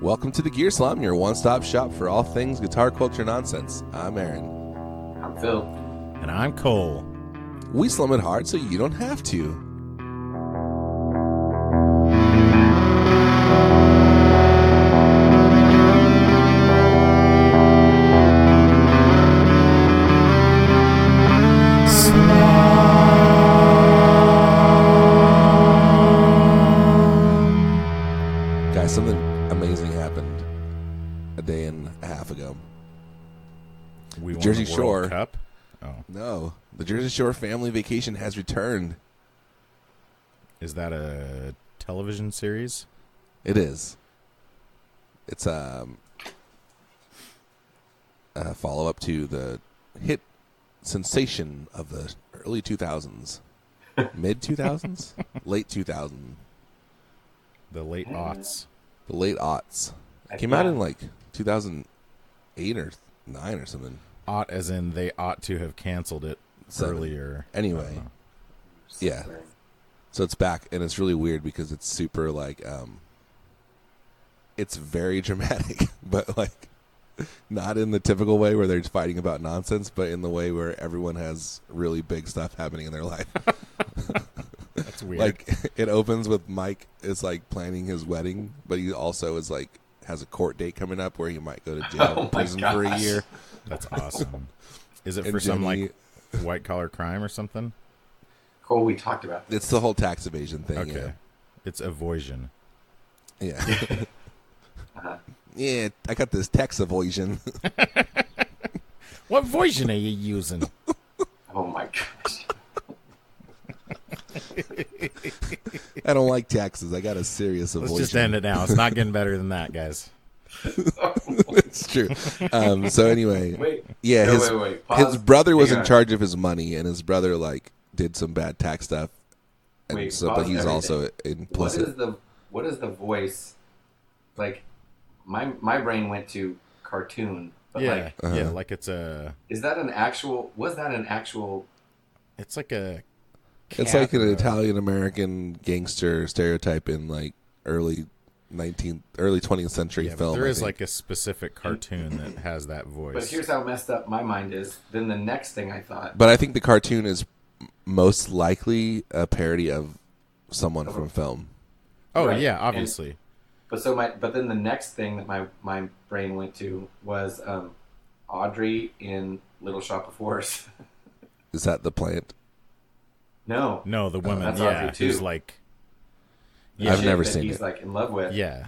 Welcome to the Gear Slum, your one-stop shop for all things guitar culture nonsense. I'm Aaron. I'm Phil. And I'm Cole. We slum it hard so you don't have to. Guys, something amazing happened a day and a half ago. We won Jersey the World Shore Cup? Oh. No, the Jersey Shore family vacation has returned. Is that a television series? It is. It's a follow-up to the hit sensation of the early 2000s. Mid 2000s? Late 2000s. The late aughts. The late aughts. It came out in like 2008 or 9 or something. Ought as in they ought to have canceled it earlier. Anyway. Yeah. So it's back, and it's really weird because it's super like it's very dramatic, but like not in the typical way where they're fighting about nonsense, but in the way where everyone has really big stuff happening in their life. That's weird. Like it opens with Mike is like planning his wedding, but he also is like has a court date coming up where he might go to jail, prison for a year. That's awesome. Is it And for some Jenny- like white collar crime or something? Cole, we talked about this. It's the whole tax evasion thing. Okay. It's avoision. Yeah. Uh-huh. Yeah, I got this tax evasion. What voision are you using? Oh my gosh. I don't like taxes. I got a serious Let's evasion. just end it now. It's not getting better than that, guys. It's true. So anyway, Wait. yeah, No, wait. Pause. his brother was Hang in on. charge of his money, and his brother like did some bad tax stuff, and Wait, so but pause he's everything. also implicit. What is the voice like? My brain went to cartoon, but Yeah. like, Yeah, like it's a is that an actual? Was that an actual? it's like a It's cat like an or a- Italian American gangster stereotype in like early 20th century Yeah, but film. there I is think. like a specific cartoon that has that voice. But here's how messed up my mind is. Then the next thing I thought. But I think the cartoon is most likely a parody of someone from film. Oh Right. yeah, obviously. But then the next thing that my brain went to was Audrey in Little Shop of Horrors. Is that the plant? No, No, the woman, That's yeah, Audrey, too. who's like, The I've chick never that seen he's it. like in love with. yeah,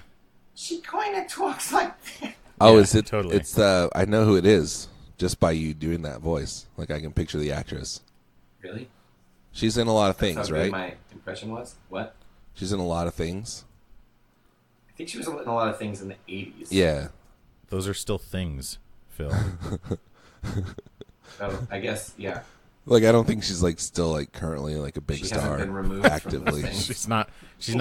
She kind of talks like that. Oh, Yeah, is it? totally. It's the. I know who it is just by you doing that voice. Like I can picture the actress. Really? She's in a lot of That's things, how right? good my impression was. What? She's in a lot of things. I think she was in a lot of things in the 80s. Yeah. those are still things, Phil. So I guess, yeah. Like I don't think she's like still like currently like a big She hasn't star been removed from actively. those things. She's not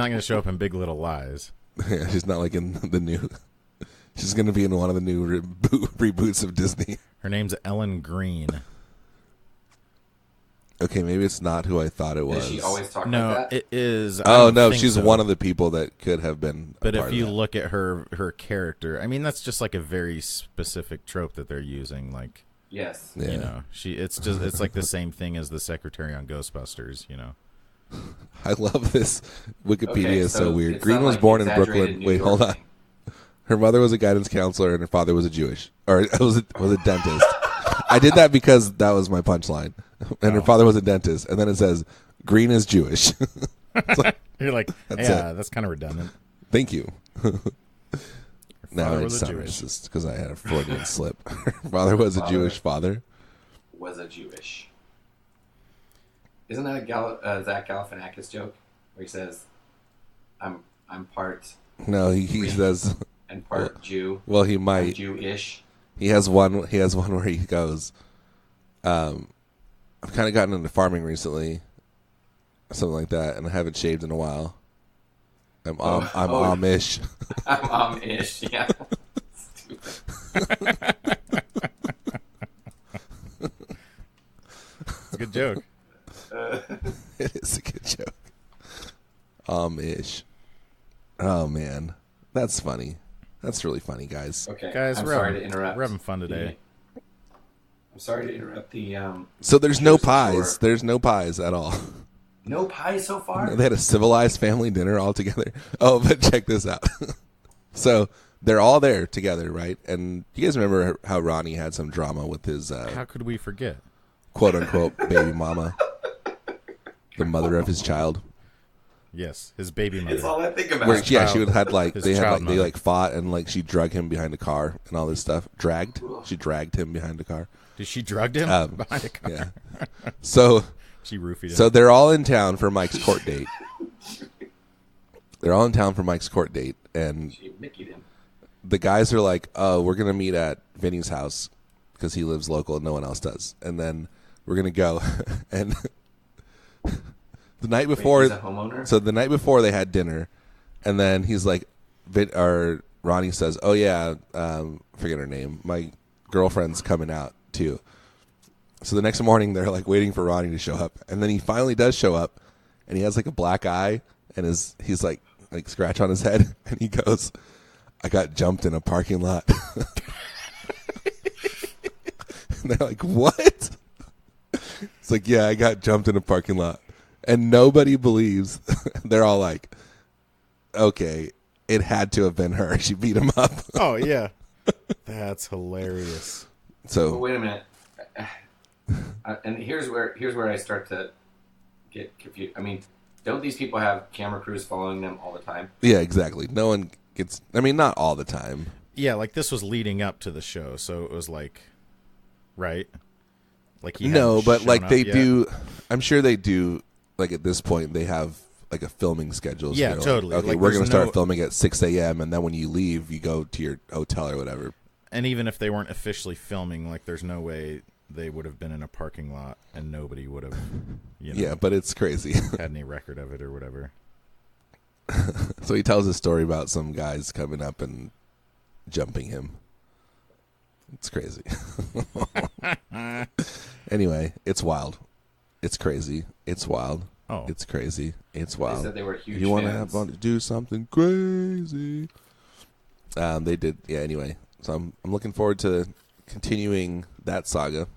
going to show up in Big Little Lies. Yeah, she's not like in the new. She's gonna be in one of the new reboots of Disney. Her name's Ellen Green. Okay, maybe it's not who I thought it was. Does she always talk No, like that? it is. I Oh don't no, think she's so. one of the people that could have been. But a if part you of that. look at her character, I mean, that's just like a very specific trope that they're using. Like, Yes. Yeah. you know, it's like the same thing as the secretary on Ghostbusters. You know, I love this. Wikipedia Okay, is so weird. it's Green not was like born in exaggerated Brooklyn. New Wait, York hold on. thing. Her mother was a guidance counselor, and her father was a Jewish, or was a dentist. I did that because that was my punchline. And her father was a dentist, and then it says Green is Jewish. It's like, you're like, That's yeah, it. that's kind of redundant. thank you. Now father I was a sound Jewish. racist because I had a Freudian slip. Her father was a Father. Jewish father. Was a Jewish. Isn't that a Zach Galifianakis joke where he says, "I'm part No, he says. and part Jew, Well, he I'm might. Jewish." He has one where he goes, I've kind of gotten into farming recently, something like that, and I haven't shaved in a while. I'm Amish. I'm Amish, yeah. Stupid. It's a good joke. It is a good joke. Amish. Oh man, that's funny. That's really funny, guys. Okay, Guys, I'm we're sorry having, to interrupt. we're having fun today. I'm sorry to interrupt the. So there's no Jersey pies. Shore. There's no pies at all. No pie so far. They had a civilized family dinner all together. Oh, but check this out. So they're all there together, right? And you guys remember how Ronnie had some drama with his How could we forget? quote unquote baby mama, the mother of his child. Yes, his baby mother. It's all I think about. Where she would had like His they had child like they mother. like fought and like she drug him behind a car and all this stuff. She dragged him behind a car. Did she drugged him behind a car? Yeah. So She roofied him. So they're all in town for Mike's court date. They're all in town for Mike's court date, and She Mickey'd him. the guys are like, "Oh, we're gonna meet at Vinny's house because he lives local and no one else does." And then we're gonna go, and the night before, Wait, he's a homeowner? so the night before they had dinner, and then he's like, or Ronnie says, "Oh yeah, forget her name. My girlfriend's coming out too." So the next morning they're like waiting for Ronnie to show up, and then he finally does show up, and he has like a black eye, and he's like scratch on his head, and he goes, "I got jumped in a parking lot." And they're like, "What?" It's like, "Yeah, I got jumped in a parking lot," and nobody believes. They're all like, "Okay, it had to have been her. She beat him up." Oh yeah, that's hilarious. But So wait a minute. And here's where I start to get confused. I mean, don't these people have camera crews following them all the time? yeah, exactly. No one gets. I mean, not all the time. Yeah, like this was leading up to the show, so it was like, right? Like he No, hadn't but shown like up they yet. do. I'm sure they do. Like at this point, they have like a filming schedule. So Yeah, they're like, totally. okay, Like, we're there's gonna start no- filming at 6 a.m. and then when you leave, you go to your hotel or whatever. And even if they weren't officially filming, like there's no way they would have been in a parking lot and nobody would have, Yeah, but it's crazy. had any record of it or whatever. So he tells a story about some guys coming up and jumping him. It's crazy. Anyway, it's wild. It's crazy. It's wild. Oh. It's crazy. It's They wild. said they were huge You want to fans. have do something crazy? They did. Yeah. Anyway, so I'm looking forward to continuing that saga.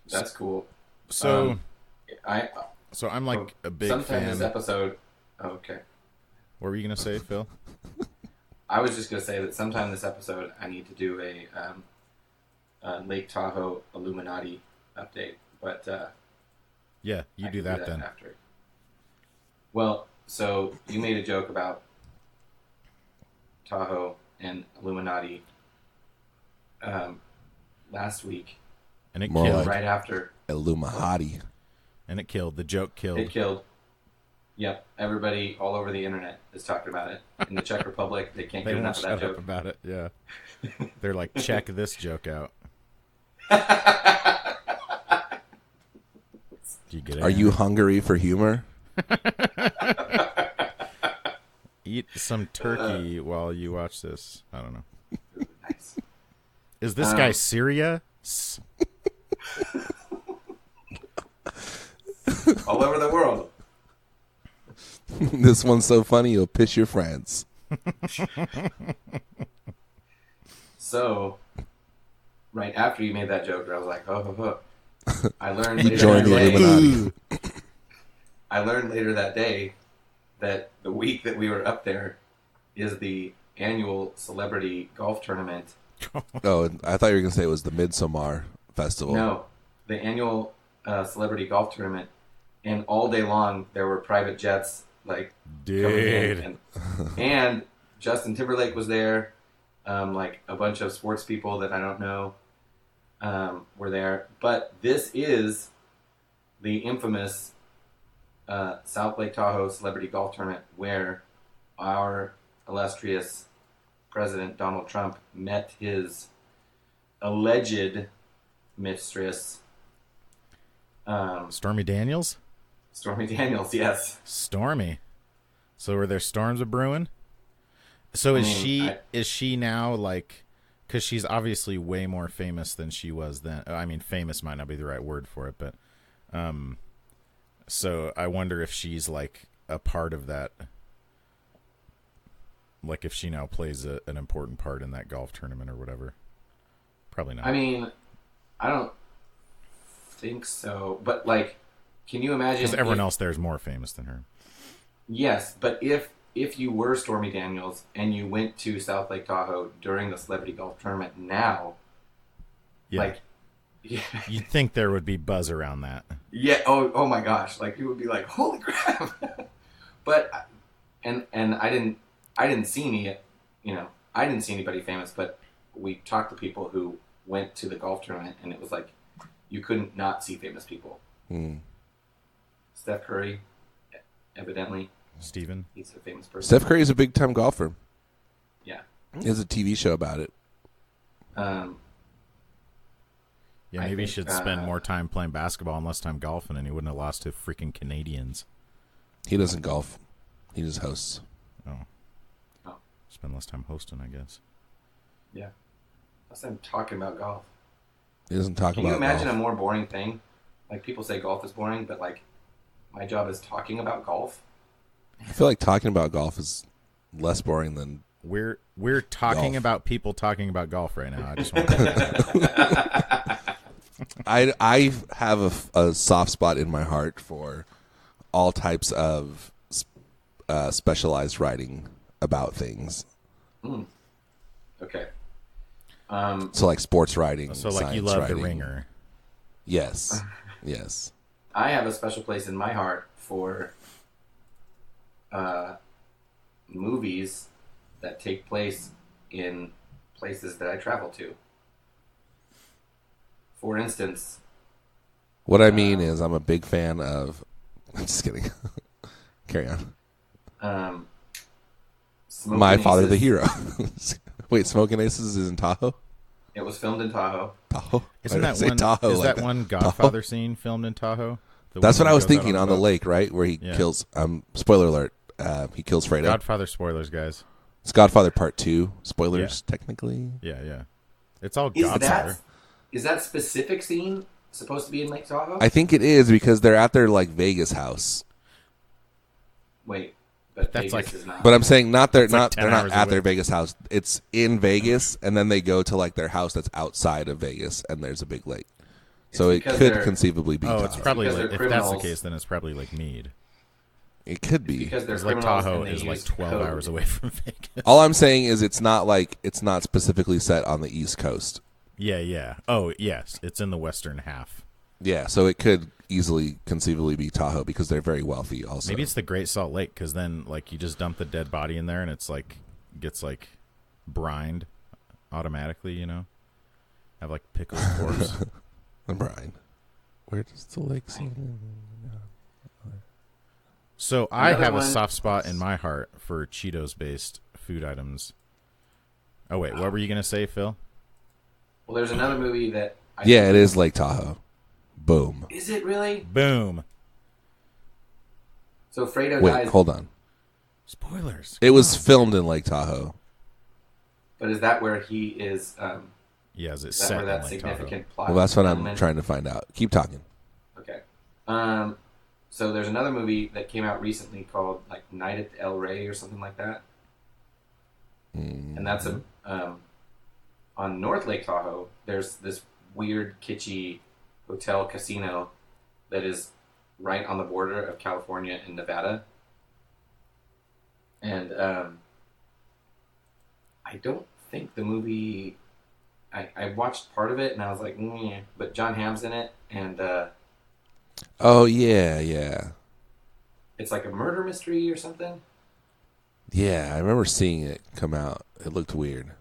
That's cool. So, I so I'm like a big sometime fan. this episode. Okay. What were you gonna say, Phil? I was just gonna say that sometime this episode I need to do a Lake Tahoe Illuminati update, but Yeah, you I do can that then. after. Well, so you made a joke about Tahoe and Illuminati last week, And it More killed. like- right after Illuminati. And it killed. The joke killed. it killed. Yep, everybody all over the internet is talking about it. In the Czech Republic, they can't They get won't enough of that shut up joke. about it. Yeah, they're like, check this joke out. Do you get it? Are you hungry for humor? Eat some turkey while you watch this? I don't know. Nice. Is this guy Syria? All over the world. This one's so funny you'll piss your friends. So, right after you made that joke, I was like, oh. I learned You later joined that the day. Illuminati. I learned later that day that the week that we were up there is the annual celebrity golf tournament. Oh, I thought you were gonna say it was the Midsommar Festival. No, the annual celebrity golf tournament, and all day long there were private jets like coming in, and Justin Timberlake was there. Like a bunch of sports people that I don't know were there. But this is the infamous South Lake Tahoe Celebrity Golf Tournament where our illustrious President Donald Trump met his alleged mistress, Stormy Daniels? Stormy Daniels, yes. Stormy. So were there storms a brewing? So is I mean, is she now like, because she's obviously way more famous than she was then. I mean, famous might not be the right word for it, but so I wonder if she's like a part of that like if she now plays an important part in that golf tournament or whatever. Probably not. I mean, I don't think so. But like, can you imagine? Because everyone else there is more famous than her. Yes, but if you were Stormy Daniels and you went to South Lake Tahoe during the celebrity golf tournament now, like, yeah. You'd think there would be buzz around that. Yeah. Oh my gosh! Like, you would be like, "Holy crap!" But and I didn't see any. I didn't see anybody famous, but we talked to people who went to the golf tournament, and it was like you couldn't not see famous people. Steph Curry, evidently. Steven? He's a famous person. Steph Curry is a big-time golfer. Yeah. There's a TV show about it. Maybe he should spend more time playing basketball and less time golfing, and he wouldn't have lost to freaking Canadians. He doesn't golf. He just hosts. Oh. Spend less time hosting, I guess. Yeah. Less time talking about golf. He doesn't talk about golf. Can you imagine a more boring thing? Like, people say golf is boring, but, like, my job is talking about golf. I feel like talking about golf is less boring than we're talking golf. About people talking about golf right now. I just want to I have a soft spot in my heart for all types of specialized writing about things. Okay. So like sports writing. So like you love writing. The Ringer. Yes. Yes. I have a special place in my heart for movies that take place in places that I travel to. For instance, what I mean is I'm a big fan of. I'm just kidding. Carry on. My Father the Hero. Wait, Smoking Aces is in Tahoe? It was filmed in Tahoe. Tahoe? Isn't that one? Tahoe is like that one Godfather scene filmed in Tahoe? That's what I was thinking on the lake, right? Where he kills. Spoiler alert. He kills Fredo. Godfather spoilers, guys. It's Godfather Part 2. Spoilers, technically. Yeah. It's all Godfather. Is that specific scene supposed to be in Lake Tahoe? I think it is because they're at their like Vegas house. Wait, but that's Vegas like. Is not. But I'm saying they're not away. at their Vegas house. It's in Vegas, and then they go to like their house that's outside of Vegas, and there's a big lake. So it could conceivably be. Oh, it's Tahoe. probably like, if that's the case, then it's probably like Meade. It could be because Lake Tahoe is like 12 hours away from Vegas. All I'm saying is it's not specifically set on the East Coast. Yeah. Oh, yes, it's in the western half. Yeah, so it could easily conceivably be Tahoe because they're very wealthy. Also, maybe it's the Great Salt Lake because then like you just dump the dead body in there and it's like gets like brined automatically. Have like pickled corpse. The brine. Where does the lake see? So I have a soft spot in my heart for Cheetos-based food items. Oh wait, what were you gonna say, Phil? Well, there's another movie that. It is Lake Tahoe. Boom. Is it really? Boom. So Fredo Wait, dies. hold on. Spoilers. It was filmed in Lake Tahoe. But is that where he is? Is it is set that where that in Lake significant Tahoe? plot? Well, that's what I'm trying to find out. Keep talking. Okay. So there's another movie that came out recently called like Night at the El Rey or something like that, and that's on North Lake Tahoe. There's this weird kitschy hotel casino that is right on the border of California and Nevada, and I don't think the movie. I watched part of it and I was like, but John Hamm's in it, and oh yeah. It's like a murder mystery or something. Yeah, I remember seeing it come out. It looked weird.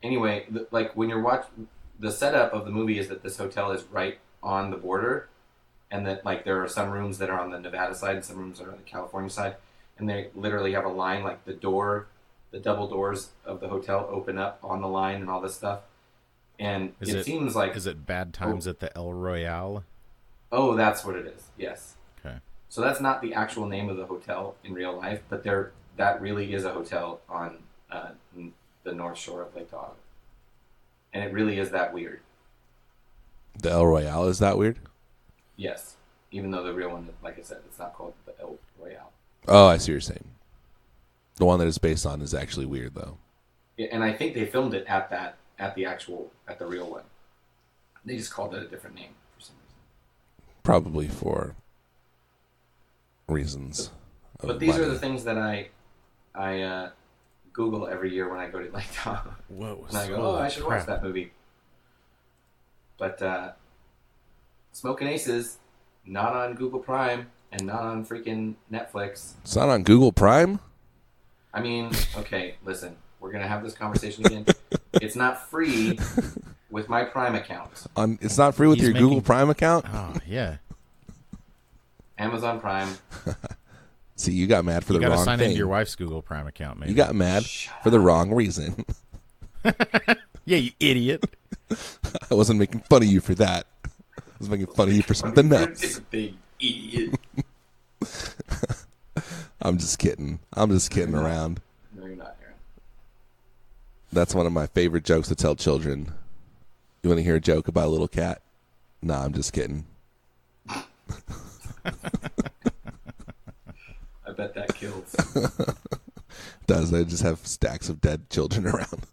Anyway, like when you're watching, the setup of the movie is that this hotel is right on the border, and that like there are some rooms that are on the Nevada side and some rooms are on the California side, and they literally have a line like the double doors of the hotel open up on the line and all this stuff. And it seems like... Is it Bad Times at the El Royale? Oh, that's what it is. Yes. Okay. So that's not the actual name of the hotel in real life, but that really is a hotel on the North Shore of Lake Tahoe. And it really is that weird. The El Royale is that weird? Yes. Even though the real one, like I said, it's not called the El Royale. Oh, I see what you're saying. The one that it's based on is actually weird, though. Yeah, and I think they filmed it at the real one. They just called it a different name for some reason. Probably for reasons. But these are the things that I Google every year when I go to Lake Tahoe. Whoa, and I go, I should watch that movie. But Smokin' Aces, not on Google Prime and not on freaking Netflix. It's not on Google Prime? I mean, okay, listen. We're going to have this conversation again. It's not free with my Prime account. It's not free with your Google Prime account? Oh, yeah. Amazon Prime. See, you got mad for the wrong thing. You got to sign into your wife's Google Prime account, maybe. You got mad for the wrong reason. Yeah, you idiot. I wasn't making fun of you for that. I was making fun of you for something else. You're a big idiot. I'm just kidding. I'm just kidding around. No, you're not, Aaron. That's one of my favorite jokes to tell children. You want to hear a joke about a little cat? Nah, I'm just kidding. I bet that kills. Does. They just have stacks of dead children around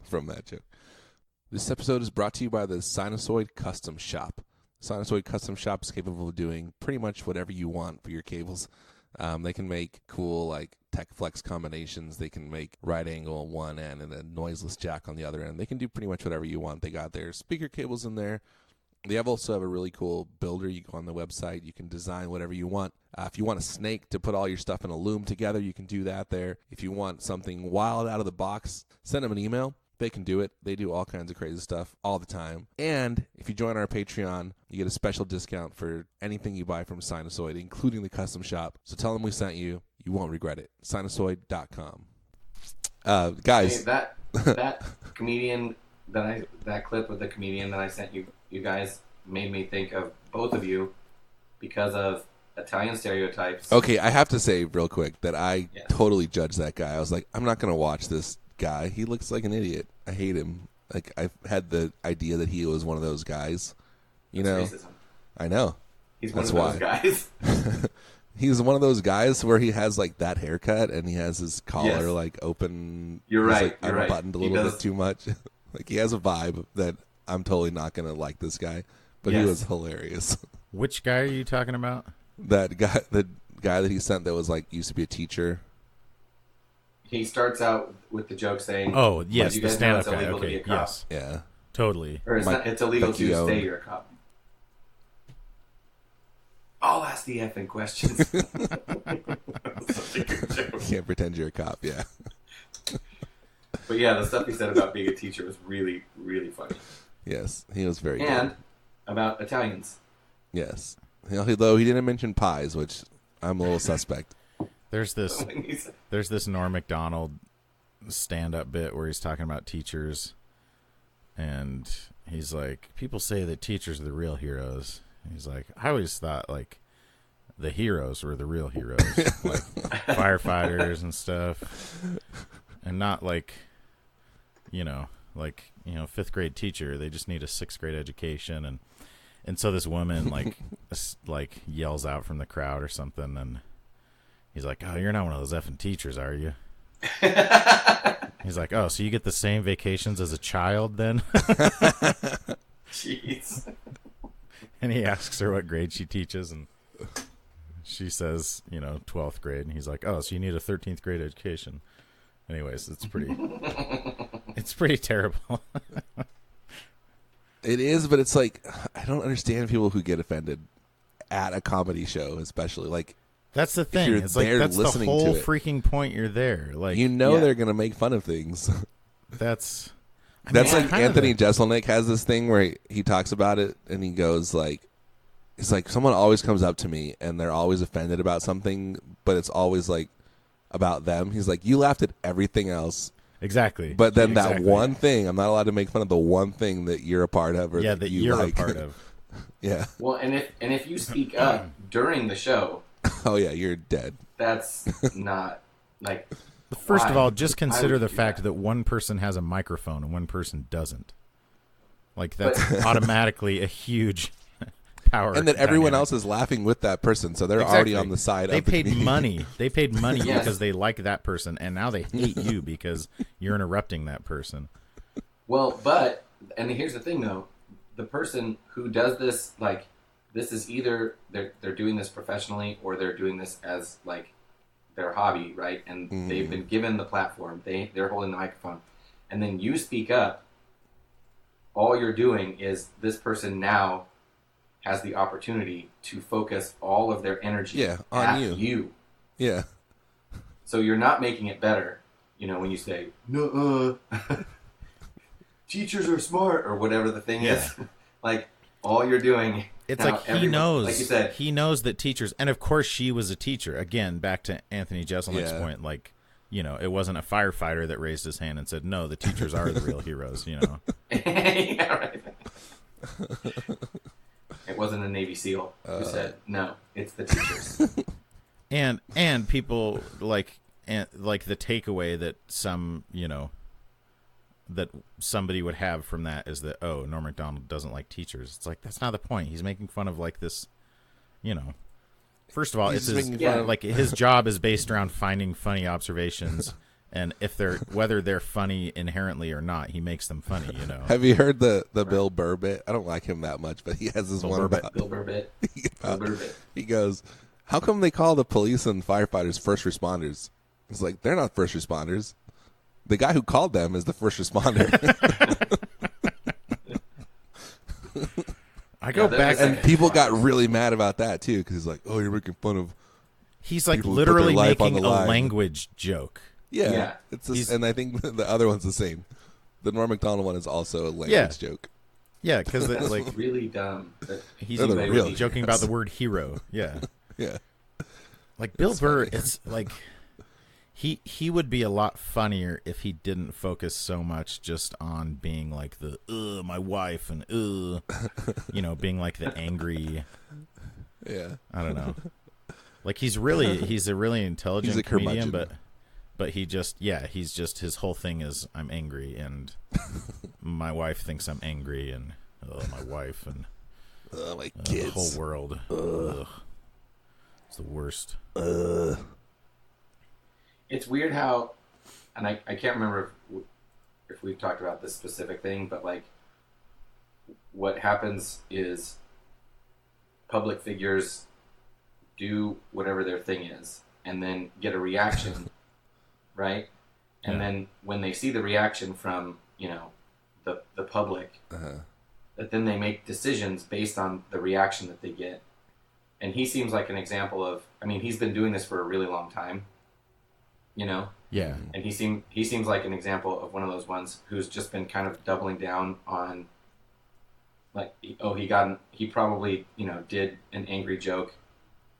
from that joke. This episode is brought to you by the Sinusoid Custom Shop. Sinusoid Custom Shop is capable of doing pretty much whatever you want for your cables. They can make cool like tech flex combinations. They can make right angle on one end and a noiseless jack on the other end. They can do pretty much whatever you want. They got their speaker cables in there. They also have a really cool builder. You go on the website. You can design whatever you want. If you want a snake to put all your stuff in a loom together, you can do that there. If you want something wild out of the box, send them an email. They can do it. They do all kinds of crazy stuff all the time. And if you join our Patreon, you get a special discount for anything you buy from Sinusoid, including the custom shop. So tell them we sent you. You won't regret it. Sinusoid.com. Guys. Hey, that comedian that clip with the comedian that I sent you guys made me think of both of you because of Italian stereotypes. Okay, I have to say real quick that I totally judged that guy. I was like, I'm not going to watch this guy. He looks like an idiot. I hate him. Like, I've had the idea that he was one of those guys. That's racism. I know. He's one of those guys. He's one of those guys where he has like that haircut and he has his collar like open. You're right. Like, you're right. Unbuttoned a little bit too much. Like he has a vibe that I'm totally not gonna like this guy. But he was hilarious. Which guy are you talking about? That guy, the guy that he sent that was like used to be a teacher. He starts out with the joke saying, "Oh yes, you the guys know it's stand-up guy." illegal to be Okay, a cop. yes, yeah, totally. Or it's illegal to say you're a cop. I'll ask the effing questions. Can't pretend you're a cop, yeah. But yeah, the stuff he said about being a teacher was really, really funny. Yes, he was very and good. About Italians. Yes, though he didn't mention pies, which I'm a little suspect. There's this Norm Macdonald stand-up bit where he's talking about teachers, and he's like, people say that teachers are the real heroes. And he's like, I always thought like the heroes were the real heroes, like firefighters and stuff, and not like, fifth grade teacher. They just need a sixth grade education, and so this woman like yells out from the crowd or something, and he's like, oh, you're not one of those effing teachers, are you? He's like, oh, so you get the same vacations as a child then? Jeez. And he asks her what grade she teaches, and she says, 12th grade. And he's like, oh, so you need a 13th grade education. Anyways, it's pretty terrible. It is, but it's like, I don't understand people who get offended at a comedy show, especially. Like, that's the thing. It's like that's the whole freaking point. You're there, like they're gonna make fun of things. That's like Anthony Jeselnik has this thing where he talks about it, and he goes like, it's like someone always comes up to me and they're always offended about something, but it's always like about them. He's like, you laughed at everything else. Exactly. But then that one thing, I'm not allowed to make fun of the one thing that you're a part of or that you're like. a part of. Yeah. Well, and if you speak up during the show, oh yeah, you're dead. That's not like. First of all, just consider the fact that one person has a microphone and one person doesn't. Like that's automatically a huge. power. And then everyone dynamic. else is laughing with that person, so they're already on the side they of the paid community. money. They paid money Yes. because they like that person, and now they hate you because you're interrupting that person. Well, and here's the thing though, the person who does this, like, this is either they're doing this professionally or they're doing this as like their hobby, right? And they've been given the platform. They're holding the microphone, and then you speak up. All you're doing is this person now has the opportunity to focus all of their energy on at you. you. Yeah. So you're not making it better, when you say, no, teachers are smart, or whatever the thing is. Like, all you're doing... It's now, like he knows. like you said, he knows that teachers... And, of course, she was a teacher. Again, back to Anthony Jeselnik's point, like, it wasn't a firefighter that raised his hand and said, no, the teachers are the real heroes, Yeah, right. It wasn't a Navy SEAL who said, no, it's the teachers. And people like the takeaway that that somebody would have from that is that, oh, Norm Macdonald doesn't like teachers. It's like, that's not the point. He's making fun of like this, First of all, He's it's making fun of- like his job is based around finding funny observations, and whether they're funny inherently or not, he makes them funny. Have you heard the Bill Burr bit? I don't like him that much, but he has this one about Bill Burr bit. Bill Burr bit. He goes, how come they call the police and firefighters first responders? It's like, they're not first responders. The guy who called them is the first responder. I go back, and people got really mad about that too, because he's like, "Oh, you're making fun of." He's like people who put their literally life on making the a line. language joke. Yeah. And I think the other one's the same. The Norm Macdonald one is also a language joke. Yeah, because That's like really dumb. he's They're the real joking about the word hero. Yeah, Yeah. like Bill That's Burr. funny. It's like he would be a lot funnier if he didn't focus so much just on being like the my wife and being like the angry. Yeah. I don't know. Like he's a really intelligent He's a comedian, curmudgeon. but he's just his whole thing is I'm angry and my wife thinks I'm angry and my wife and my the kids. whole world. Ugh. It's the worst. It's weird how, and I can't remember if we've talked about this specific thing, but like what happens is public figures do whatever their thing is and then get a reaction, right? And then when they see the reaction from, the public, that then they make decisions based on the reaction that they get. And he seems like an example of, he's been doing this for a really long time. Yeah. And he seems like an example of one of those ones who's just been kind of doubling down on, like, he probably did an angry joke,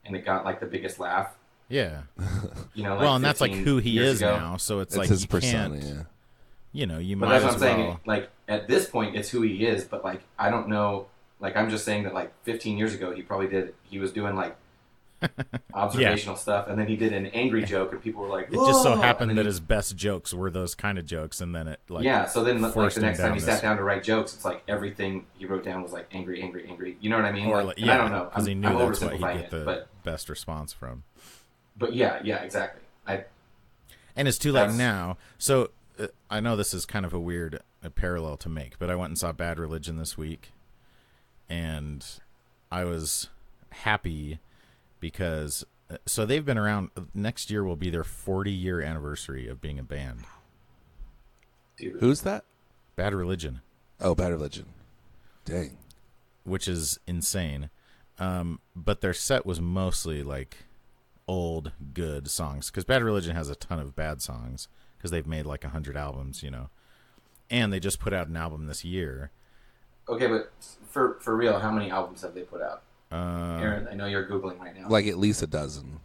and it got like the biggest laugh. Yeah. Like well, and that's like 15 who he years is ago. now. So it's It's like his you persona, can't. yeah. You But might that's what as I'm saying. well. Like at this point, it's who he is. But like I don't know. Like I'm just saying that like 15 years ago, he was doing like observational stuff, and then he did an angry joke, and people were like, It just so "Whoa!" happened And that then his best jokes were those kind of jokes, and then it like So then like forced the him next time he down sat this- down to write jokes, it's like everything he wrote down was like angry, angry, angry. You know what I mean? or Like, like, and I don't know. because he I'm knew that's what he'd oversimplifying get it, the best response from. but yeah, exactly. And it's too late That's- now. So I know this is kind of a weird parallel to make, but I went and saw Bad Religion this week, and I was happy because so they've been around. Next year will be their 40-year anniversary of being a band. Dude. Who's that? Bad Religion, Oh, Bad Religion. Dang. which is insane. But their set was mostly like old good songs, because Bad Religion has a ton of bad songs because they've made like 100 albums, and they just put out an album this year. Okay, but for real, how many albums have they put out? Aaron, I know you're Googling right now. Like at least a dozen.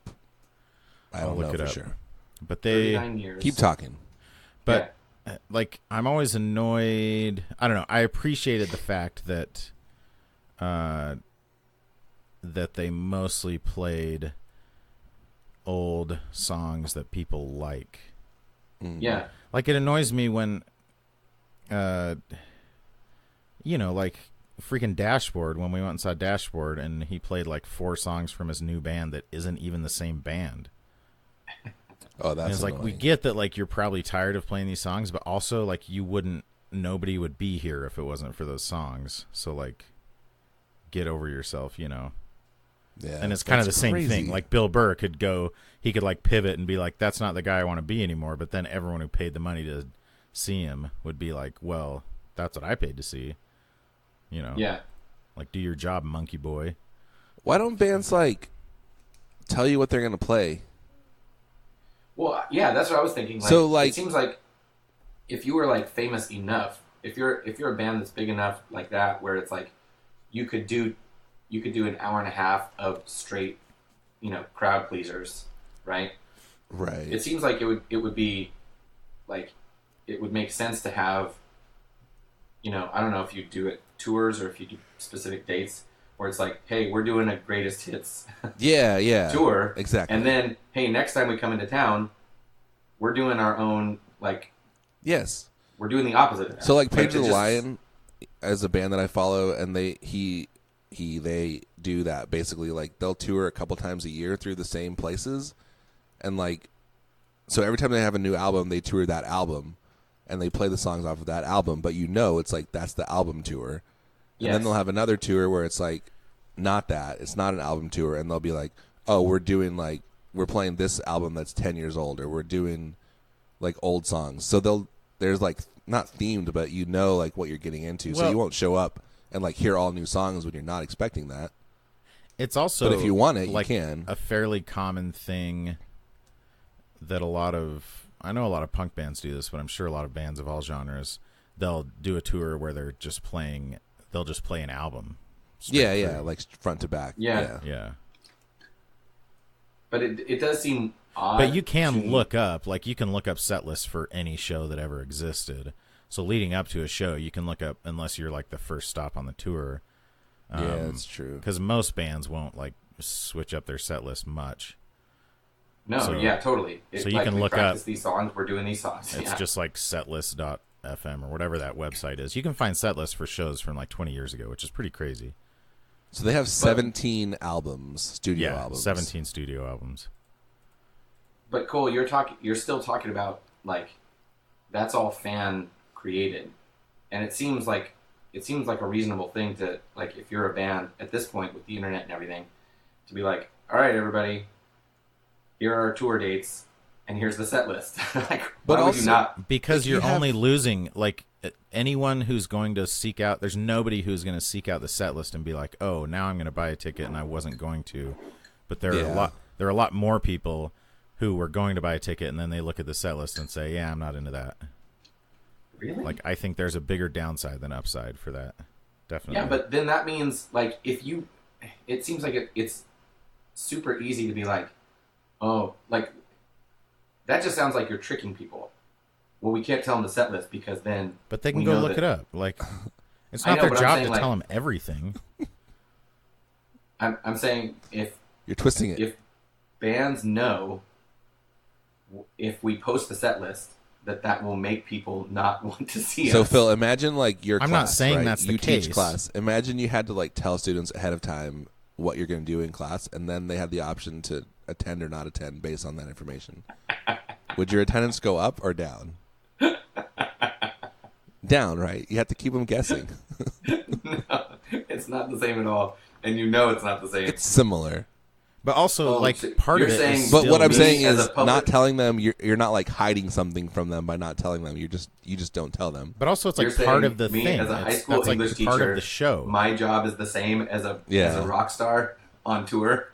I I'll don't look know it for up. sure. But they 39 years. Keep talking. But like, I'm always annoyed. I don't know. I appreciated the fact that that they mostly played old songs that people like. Yeah. Like, it annoys me when, like freaking Dashboard when we went and saw Dashboard, and he played like 4 songs from his new band that isn't even the same band. Oh, that's it's like, we get that like you're probably tired of playing these songs, but also like nobody would be here if it wasn't for those songs. So like, get over yourself, you know. Yeah, and it's kind of the same crazy thing. Like Bill Burr he could like pivot and be like, that's not the guy I want to be anymore. But then everyone who paid the money to see him would be like, well, that's what I paid to see. You know? Yeah. Like, do your job, monkey boy. Why don't bands like tell you what they're gonna play? Well, yeah, that's what I was thinking. Like, so like, it seems like if you were like famous enough, if you're a band that's big enough like that, where it's like you could do an hour and a half of straight, you know, crowd pleasers, right? Right. It seems like it would be like it would make sense to have, you know, I don't know if you do it tours or if you do specific dates where it's like, hey, we're doing a greatest hits yeah tour. Exactly. And then, hey, next time we come into town, we're doing our own, like, yes, we're doing the opposite of that. So like Page of the Lion as a band that I follow, and they do that basically. Like they'll tour a couple times a year through the same places, and like so every time they have a new album, they tour that album, and they play the songs off of that album. But you know, it's like that's the album tour, and then they'll have another tour where it's like not that, it's not an album tour, and they'll be like, oh, we're playing this album that's 10 years old, or we're doing like old songs. So there's like not themed, but you know like what you're getting into, so you won't show up and like hear all new songs when you're not expecting that. It's also, but if you want it, like, you can. A fairly common thing that I know a lot of punk bands do this, but I'm sure a lot of bands of all genres, they'll do a tour where they'll just play an album. Yeah, like front to back. Yeah. But it does seem odd. But you can look up set lists for any show that ever existed. So leading up to a show, you can look up, unless you're like the first stop on the tour. Yeah, that's true. Because most bands won't like switch up their set list much. No, totally. So you can look up these songs. We're doing these songs. It's just like setlist.fm or whatever that website is. You can find set lists for shows from like 20 years ago, which is pretty crazy. So they have 17 albums, studio albums. 17 studio albums. But Cole, you're still talking about like that's all fan created, and it seems like a reasonable thing to, like, if you're a band at this point with the internet and everything, to be like, all right, everybody, here are our tour dates, and here's the set list. Like, but why would you not? Because you're only losing, like, anyone who's going to seek out. There's nobody who's going to seek out the set list and be like, oh, now I'm going to buy a ticket, and I wasn't going to. But there are a lot more people who were going to buy a ticket, and then they look at the set list and say, yeah, I'm not into that. Really? Like, I think there's a bigger downside than upside for that. Definitely. Yeah, but then that means, like, it seems like it's super easy to be like, oh, like, that just sounds like you're tricking people. Well, we can't tell them the set list because then... But they can go look it up. Like, it's not their job to tell them everything. I'm saying if... You're twisting it. If bands know if we post the set list, that will make people not want to see us. So, Phil, imagine like your class. I'm not saying that's the case. You teach class. Imagine you had to like tell students ahead of time what you're going to do in class, and then they had the option to attend or not attend based on that information. Would your attendance go up or down? Down, right? You have to keep them guessing. No, it's not the same at all, and you know it's not the same. It's similar. But also, part of it is... But what I'm saying is not telling them, you're not, like, hiding something from them by not telling them. You just don't tell them. But also, it's, like, part of the thing. As a high school English teacher, part of the show. My job is the same as a rock star on tour.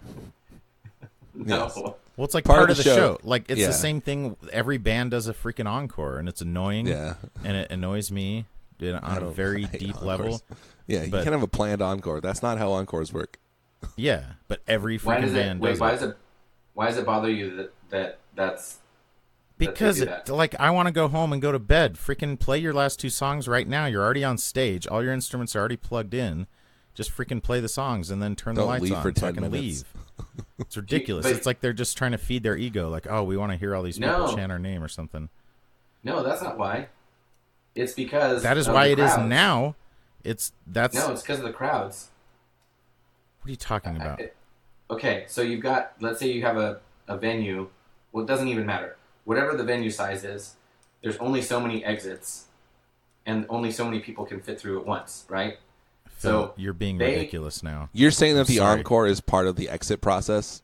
No. Yes. Well, it's, like, part of the show. Like, it's the same thing. Every band does a freaking encore, and it's annoying. Yeah. And it annoys me on a very deep level. Yeah, you can't have a planned encore. That's not how encores work. Yeah, but every freaking band does it. Why does it bother you that's... Because, I want to go home and go to bed. Freaking play your last 2 songs right now. You're already on stage. All your instruments are already plugged in. Just freaking play the songs and then turn the lights on. For 10 so I can minutes. Leave. It's ridiculous. It's like they're just trying to feed their ego. Like, oh, we want to hear all these people chant our name or something. No, that's not why. It's because... That is why it is now. That's No, it's because of the crowds. What are you talking about? Okay, so you've got, let's say you have a venue. Well, it doesn't even matter. Whatever the venue size is, there's only so many exits, and only so many people can fit through at once, right? Phil, you're being ridiculous now. You're saying that the encore is part of the exit process?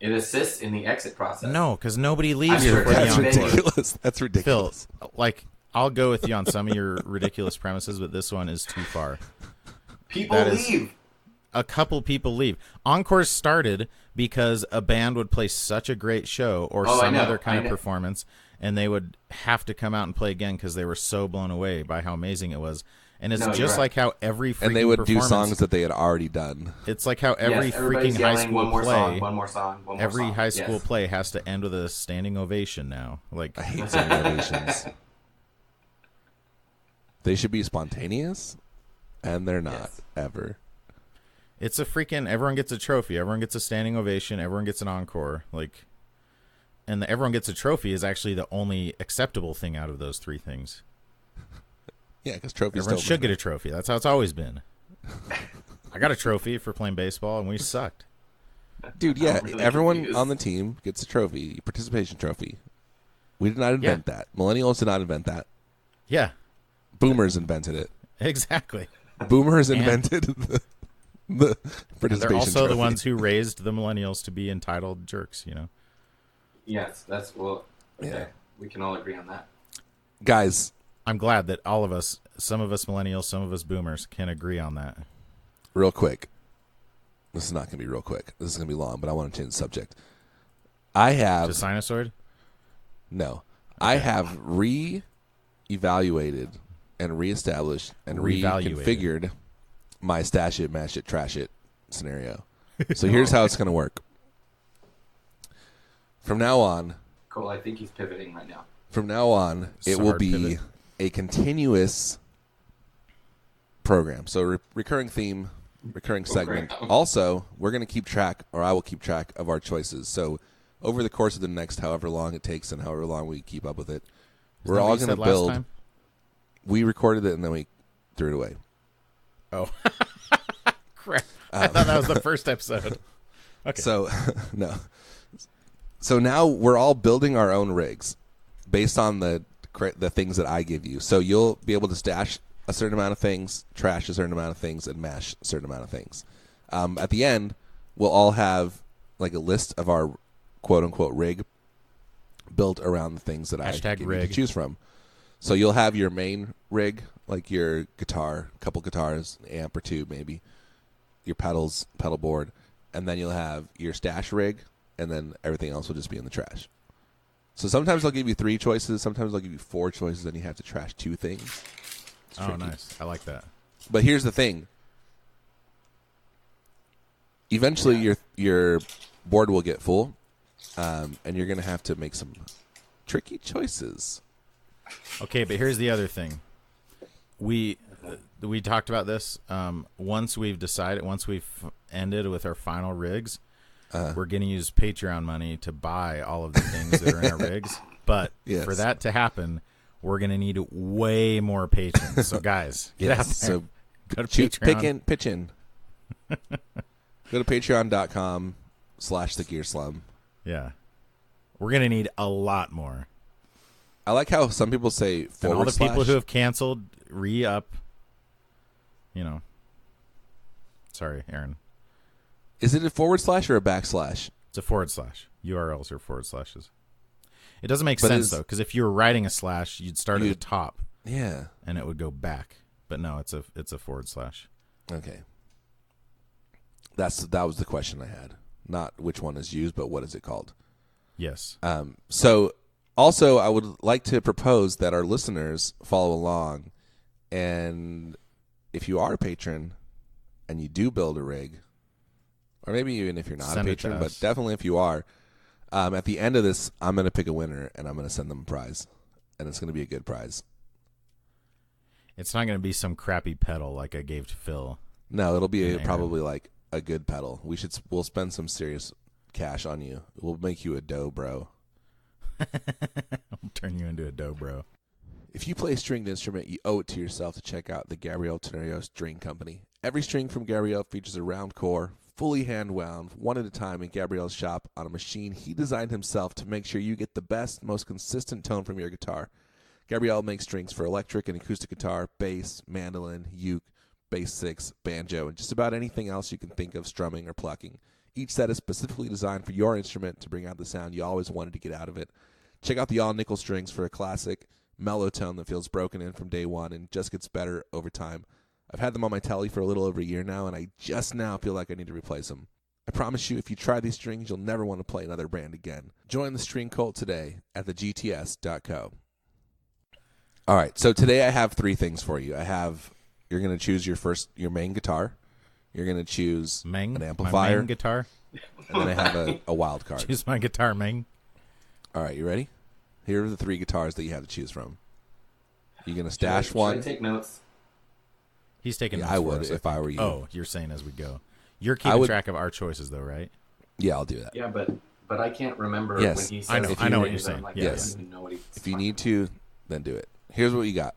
It assists in the exit process. No, because nobody leaves sure before the That's encore. ridiculous. That's ridiculous. Phil, like, I'll go with you on some of your ridiculous premises, but this one is too far. People leave. A couple people leave. Encores started because a band would play such a great show or some other kind of performance, and they would have to come out and play again because they were so blown away by how amazing it was. And it's just like how every freaking and they would do songs that they had already done. It's like how every freaking high school play, one more song. Every high school play has to end with a standing ovation now. Like, I hate standing ovations. They should be spontaneous, and they're not ever. It's a freaking everyone gets a trophy, everyone gets a standing ovation, everyone gets an encore. Like, and the everyone gets a trophy is actually the only acceptable thing out of those three things. Yeah, because trophies everyone should get a trophy. That's how it's always been. I got a trophy for playing baseball, and we sucked. Dude, yeah, really everyone on the team gets a trophy, participation trophy. We did not invent that. Millennials did not invent that. Yeah. Boomers invented it. Exactly. Boomers invented the participation they're also trophy. the ones who raised the millennials to be entitled jerks, you know? Yes, that's, well, okay. Yeah. We can all agree on that. Guys, I'm glad that all of us, some of us millennials, some of us boomers, can agree on that. Real quick. This is not going to be real quick. This is going to be long, but I want to change the subject. I have... Is it Sinusoid? No. Okay. I have re-evaluated and reestablished and reconfigured my stash it, mash it, trash it scenario. So here's how it's going to work. From now on... Cool, I think he's pivoting right now. From now on, it will be a continuous program. So recurring theme, recurring segment. Also, we're going to keep track, or I will keep track of our choices. So over the course of the next however long it takes and however long we keep up with it, we're all going to build. Time? We recorded it and then we threw it away. Oh. Crap. I thought that was the first episode. Okay. So, no. So now we're all building our own rigs based on the things that I give you. So you'll be able to stash a certain amount of things, trash a certain amount of things, and mash a certain amount of things. At the end, we'll all have like a list of our quote-unquote rig built around the things that I give you to choose from. So you'll have your main rig, like your guitar, a couple guitars, an amp or two maybe, your pedals, pedal board, and then you'll have your stash rig, and then everything else will just be in the trash. So sometimes I'll give you 3 choices, sometimes I'll give you 4 choices, and you have to trash 2 things. It's tricky. Nice. I like that. But here's the thing. Eventually your board will get full, and you're going to have to make some tricky choices. Okay, but here's the other thing. We talked about this. Once we've ended with our final rigs, we're going to use Patreon money to buy all of the things that are in our rigs. But for that to happen, we're going to need way more patrons. So, guys, get out there. So go to Patreon. Pitch in. Go to patreon.com/thegearslum. Yeah. We're going to need a lot more. I like how some people say / and all the people who have canceled, re-up. You know. Sorry, Aaron. Is it a / or a backslash? It's a / URLs are /. It doesn't make sense, though, because if you were writing a slash, you'd start at the top. Yeah. And it would go back. But no, it's a /. Okay. That was the question I had. Not which one is used, but what is it called? Yes. So also I would like to propose that our listeners follow along, and if you are a patron and you do build a rig, or maybe even if you're not a patron, but definitely if you are, at the end of this, I'm going to pick a winner, and I'm going to send them a prize, and it's going to be a good prize. It's not going to be some crappy pedal like I gave to Phil. No, it'll be probably like a good pedal. We'll spend some serious cash on you. We'll make you a dough bro. I'll turn you into a dough bro. If you play a stringed instrument, you owe it to yourself to check out the Gabriel Tenorio String Company. Every string from Gabriel features a round core, fully hand-wound, one at a time in Gabriel's shop on a machine he designed himself to make sure you get the best, most consistent tone from your guitar. Gabriel makes strings for electric and acoustic guitar, bass, mandolin, uke, bass six, banjo, and just about anything else you can think of strumming or plucking. Each set is specifically designed for your instrument to bring out the sound you always wanted to get out of it. Check out the all-nickel strings for a classic mellow tone that feels broken in from day one and just gets better over time. I've had them on my telly for a little over a year now, and I just now feel like I need to replace them. I promise you, if you try these strings, you'll never want to play another brand again. Join the string cult today at thegts.co. All right, so today I have 3 things for you. You're going to choose your main guitar. You're going to choose an amplifier. My main guitar. And then I have a wild card. Choose my guitar, main. All right, you ready? Here are the 3 guitars that you have to choose from. You're going to stash one. Should I take notes? He's taking notes. I would if I were you. Oh, you're saying as we go. You're keeping track of our choices, though, right? Yeah, I'll do that. Yeah, but I can't remember when he says. I know what you're saying. Like, yes. I don't even know what he's if you need to, then do it. Here's what you got.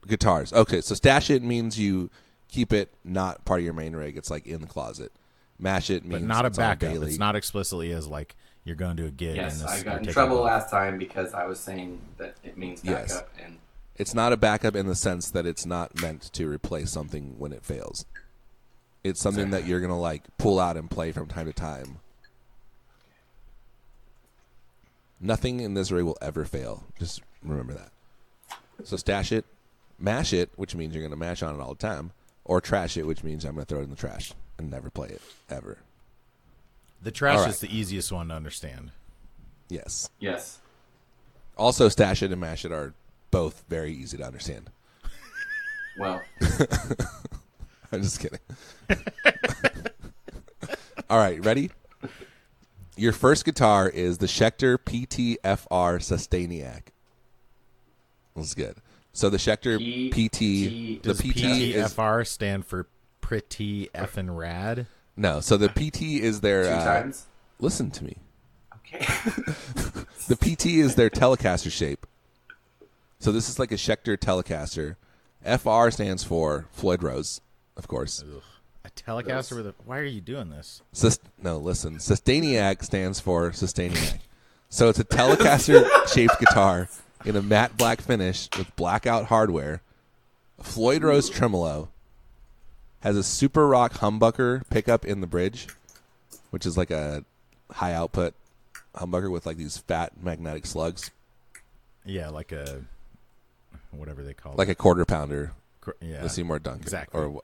Guitars. Okay, so stash it means you keep it not part of your main rig. It's like in the closet. Mash it means but not a backup. It's not explicitly as like you're going to a gig. Yes, and I got in trouble last time because I was saying that it means backup. Yes. And it's not a backup in the sense that it's not meant to replace something when it fails. It's something that you're going to like pull out and play from time to time. Nothing in this rig will ever fail. Just remember that. So stash it, mash it, which means you're going to mash on it all the time, or trash it, which means I'm going to throw it in the trash and never play it, ever. The trash is the easiest one to understand. Yes. Yes. Also, stash it and mash it are both very easy to understand. Well. I'm just kidding. All right, ready? Your first guitar is the Schecter PT-FR Sustainiac. That's good. So the Schecter PT, does the PT PT-FR stand for pretty effing rad? No, so the PT is their 2 times. Listen to me. Okay. The PT is their Telecaster shape. So this is like a Schecter Telecaster. FR stands for Floyd Rose, of course. Ugh. A Telecaster with a... Why are you doing this? No, listen. Sustainiac stands for Sustainiac. So it's a Telecaster-shaped guitar in a matte black finish with blackout hardware. A Floyd Rose tremolo. Has a Super Rock humbucker pickup in the bridge, which is like a high-output humbucker with like these fat magnetic slugs. Yeah, like a... whatever they call it. Like a quarter pounder. Yeah. The Seymour Duncan. Exactly.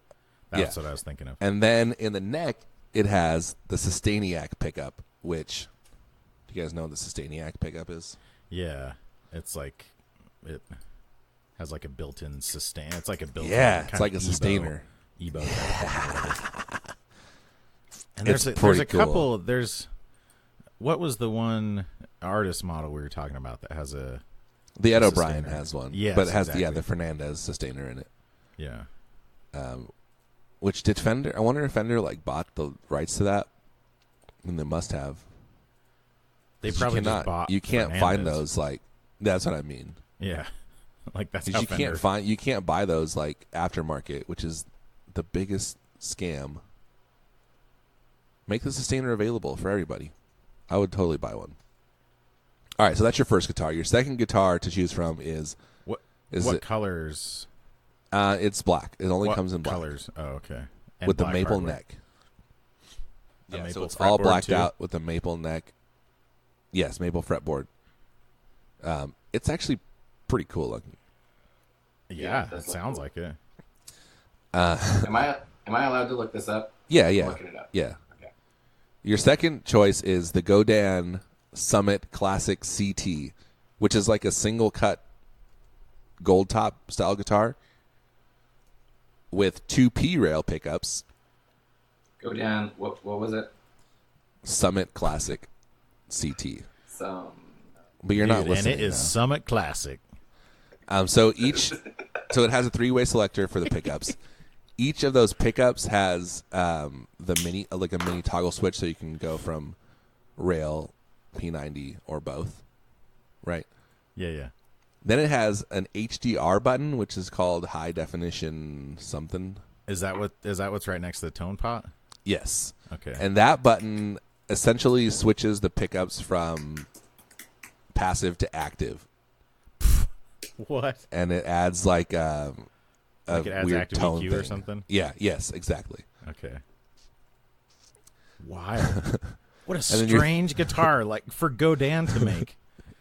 That's what I was thinking of. And then in the neck, it has the Sustainiac pickup, which... Do you guys know what the Sustainiac pickup is? Yeah. It's like... It has like a built-in sustain. It's like a built-in... Yeah, it's like a sustainer. Ebo. And It's there's a cool. couple... What was the one artist model we were talking about that has a... The Ed O'Brien has one. Yes, but it has exactly. the Fernandez sustainer in it. Yeah. Which did Fender... I wonder if Fender like bought the rights to that. And they must have. They probably just bought You can't Fernandez. find those like... That's what I mean. Yeah. Like that's how Because you can't buy those like aftermarket, which is the biggest scam. Make the sustainer available for everybody. I would totally buy one. All right, so that's your first guitar. Your second guitar to choose from is What it, colors? It's black. It only What comes in black. colors? Oh, okay. And With the black maple hardware. neck. A Yeah, so maple it's all fretboard, blacked too? out with the maple neck. Yes, maple fretboard. It's actually pretty cool looking. Yeah, that's it sounds cool. like it. Am I allowed to look this up? Yeah, I'm looking it up. yeah. Okay. Your second choice is the Godin Summit Classic CT, which is like a single cut gold top style guitar with 2 P rail pickups. Go down. What was it? Summit Classic CT. Some. But you're not listening. And it is now. Summit Classic. So it has a 3-way selector for the pickups. Each of those pickups has a mini toggle switch, so you can go from rail, P90, or both. Right. Yeah, yeah. Then it has an HDR button, which is called high definition something. Is that what's right next to the tone pot? Yes. Okay. And that button essentially switches the pickups from passive to active. What? And it adds like a it adds weird active tone EQ thing. or something? Yeah. Yes. Exactly. Okay. Wild. What a then strange guitar, like for Godin to make.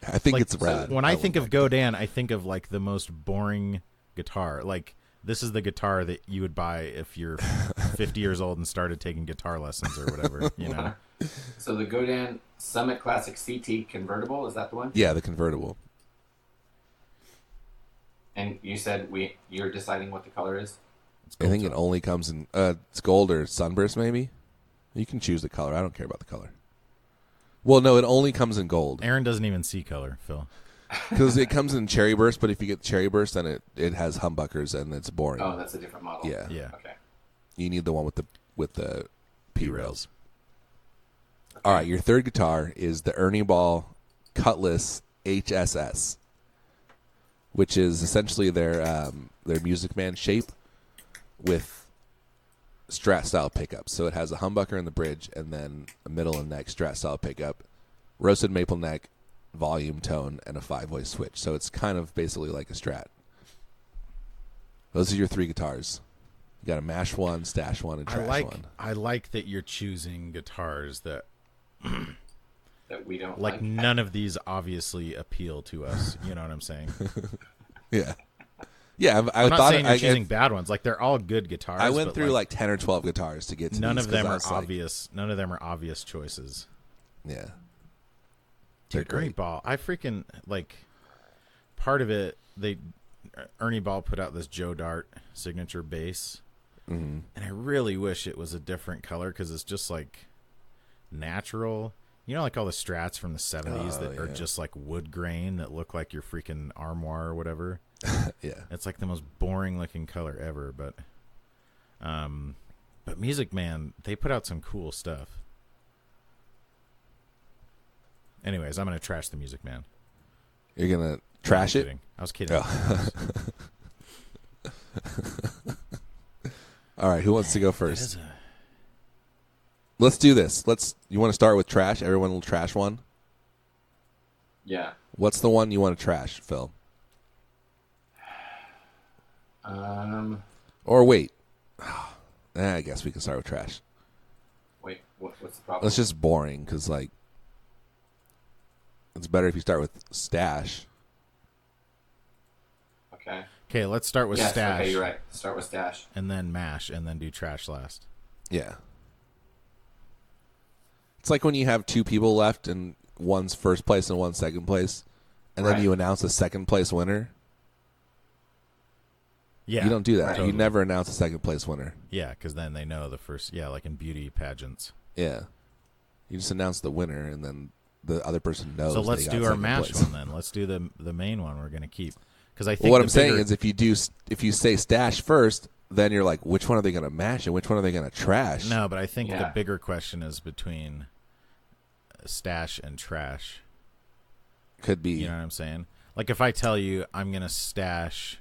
I think Like, it's rad. When I think of Godin, I think of like the most boring guitar. Like this is the guitar that you would buy if you're 50 years old and started taking guitar lessons or whatever, you know. So the Godin Summit Classic CT convertible, is that the one? Yeah, the convertible. And you said you're deciding what the color is? I think it only comes in it's gold or sunburst maybe. You can choose the color. I don't care about the color. Well, no, it only comes in gold. Aaron doesn't even see color, Phil. Because it comes in cherry burst, but if you get cherry burst, then it has humbuckers and it's boring. Oh, that's a different model. Yeah. Yeah. Okay. You need the one with the P rails. Okay. All right, your third guitar is the Ernie Ball Cutlass HSS, which is essentially their Music Man shape with Strat style pickups. So it has a humbucker in the bridge and then a middle and neck Strat style pickup, roasted maple neck, volume, tone, and a 5-way switch. So it's kind of basically like a Strat. Those are your three guitars. You got a mash one, stash one, and trash one. I like that you're choosing guitars that that we don't like. None of these obviously appeal to us. You know what I'm saying? Yeah. Yeah, I'm not saying you're choosing bad ones. Like they're all good guitars. I went through like 10 or 12 guitars to get to none these of them are like, obvious. None of them are obvious choices. Yeah. Dude, Ernie Ball. I freaking like part of it. Ernie Ball put out this Joe Dart signature bass, and I really wish it was a different color because it's just like natural. You know, like all the Strats from the 70s that are just like wood grain that look like your freaking armoire or whatever. Yeah. It's like the most boring looking color ever, but Music Man, they put out some cool stuff. Anyways, I'm going to trash the Music Man. You're going to trash it? I was kidding. Oh. All right, who wants to go first? Let's do this. You want to start with trash? Everyone will trash one? Yeah. What's the one you want to trash, Phil? Or wait. I guess we can start with trash. Wait, what's the problem? That's just boring because, like, it's better if you start with stash. Okay, let's start with stash. Okay, you're right. Start with stash. And then mash, and then do trash last. Yeah. It's like when you have two people left and one's first place and one's second place, and then you announce a second place winner. Yeah. You don't do that. Totally. You never announce a second place winner. Yeah, because then they know the first. Yeah, like in beauty pageants. Yeah. You just announce the winner, and then the other person knows. So let's do our mash place. one then. Let's do the main one we're going to keep. Because I think what I'm saying is, if you say stash first, then you're like, which one are they going to mash and which one are they going to trash? No, but I think the bigger question is between stash and trash. Could be. You know what I'm saying? Like if I tell you I'm going to stash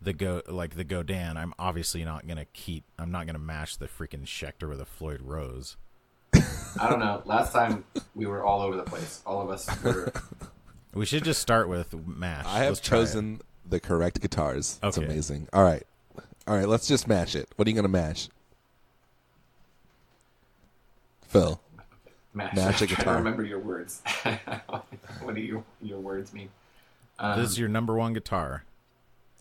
the Godin, I'm obviously not going to keep. I'm not going to mash the freaking Schecter with a Floyd Rose. I don't know. Last time we were all over the place. All of us were. We should just start with mash. I have chosen the correct guitars. It's okay. amazing. All right. Let's just mash it. What are you going to mash? Phil. Mash a guitar. Remember your words. What do your words mean? This is your number one guitar.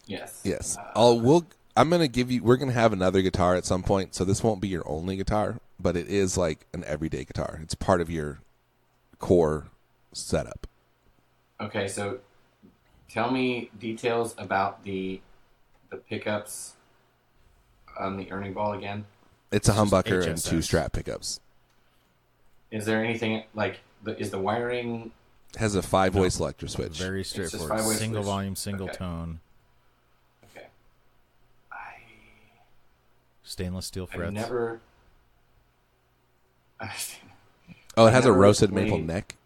Yes. Yes. I'm going to give you. We're going to have another guitar at some point, so this won't be your only guitar, but it is like an everyday guitar. It's part of your core setup. Okay, so tell me details about the pickups on the Ernie Ball again. It's a humbucker and two Strat pickups. Is there anything like is the wiring? It has a 5-way selector switch. Very straightforward. Single switch. volume, single tone. Okay. Stainless steel frets. Oh, it has a roasted maple neck.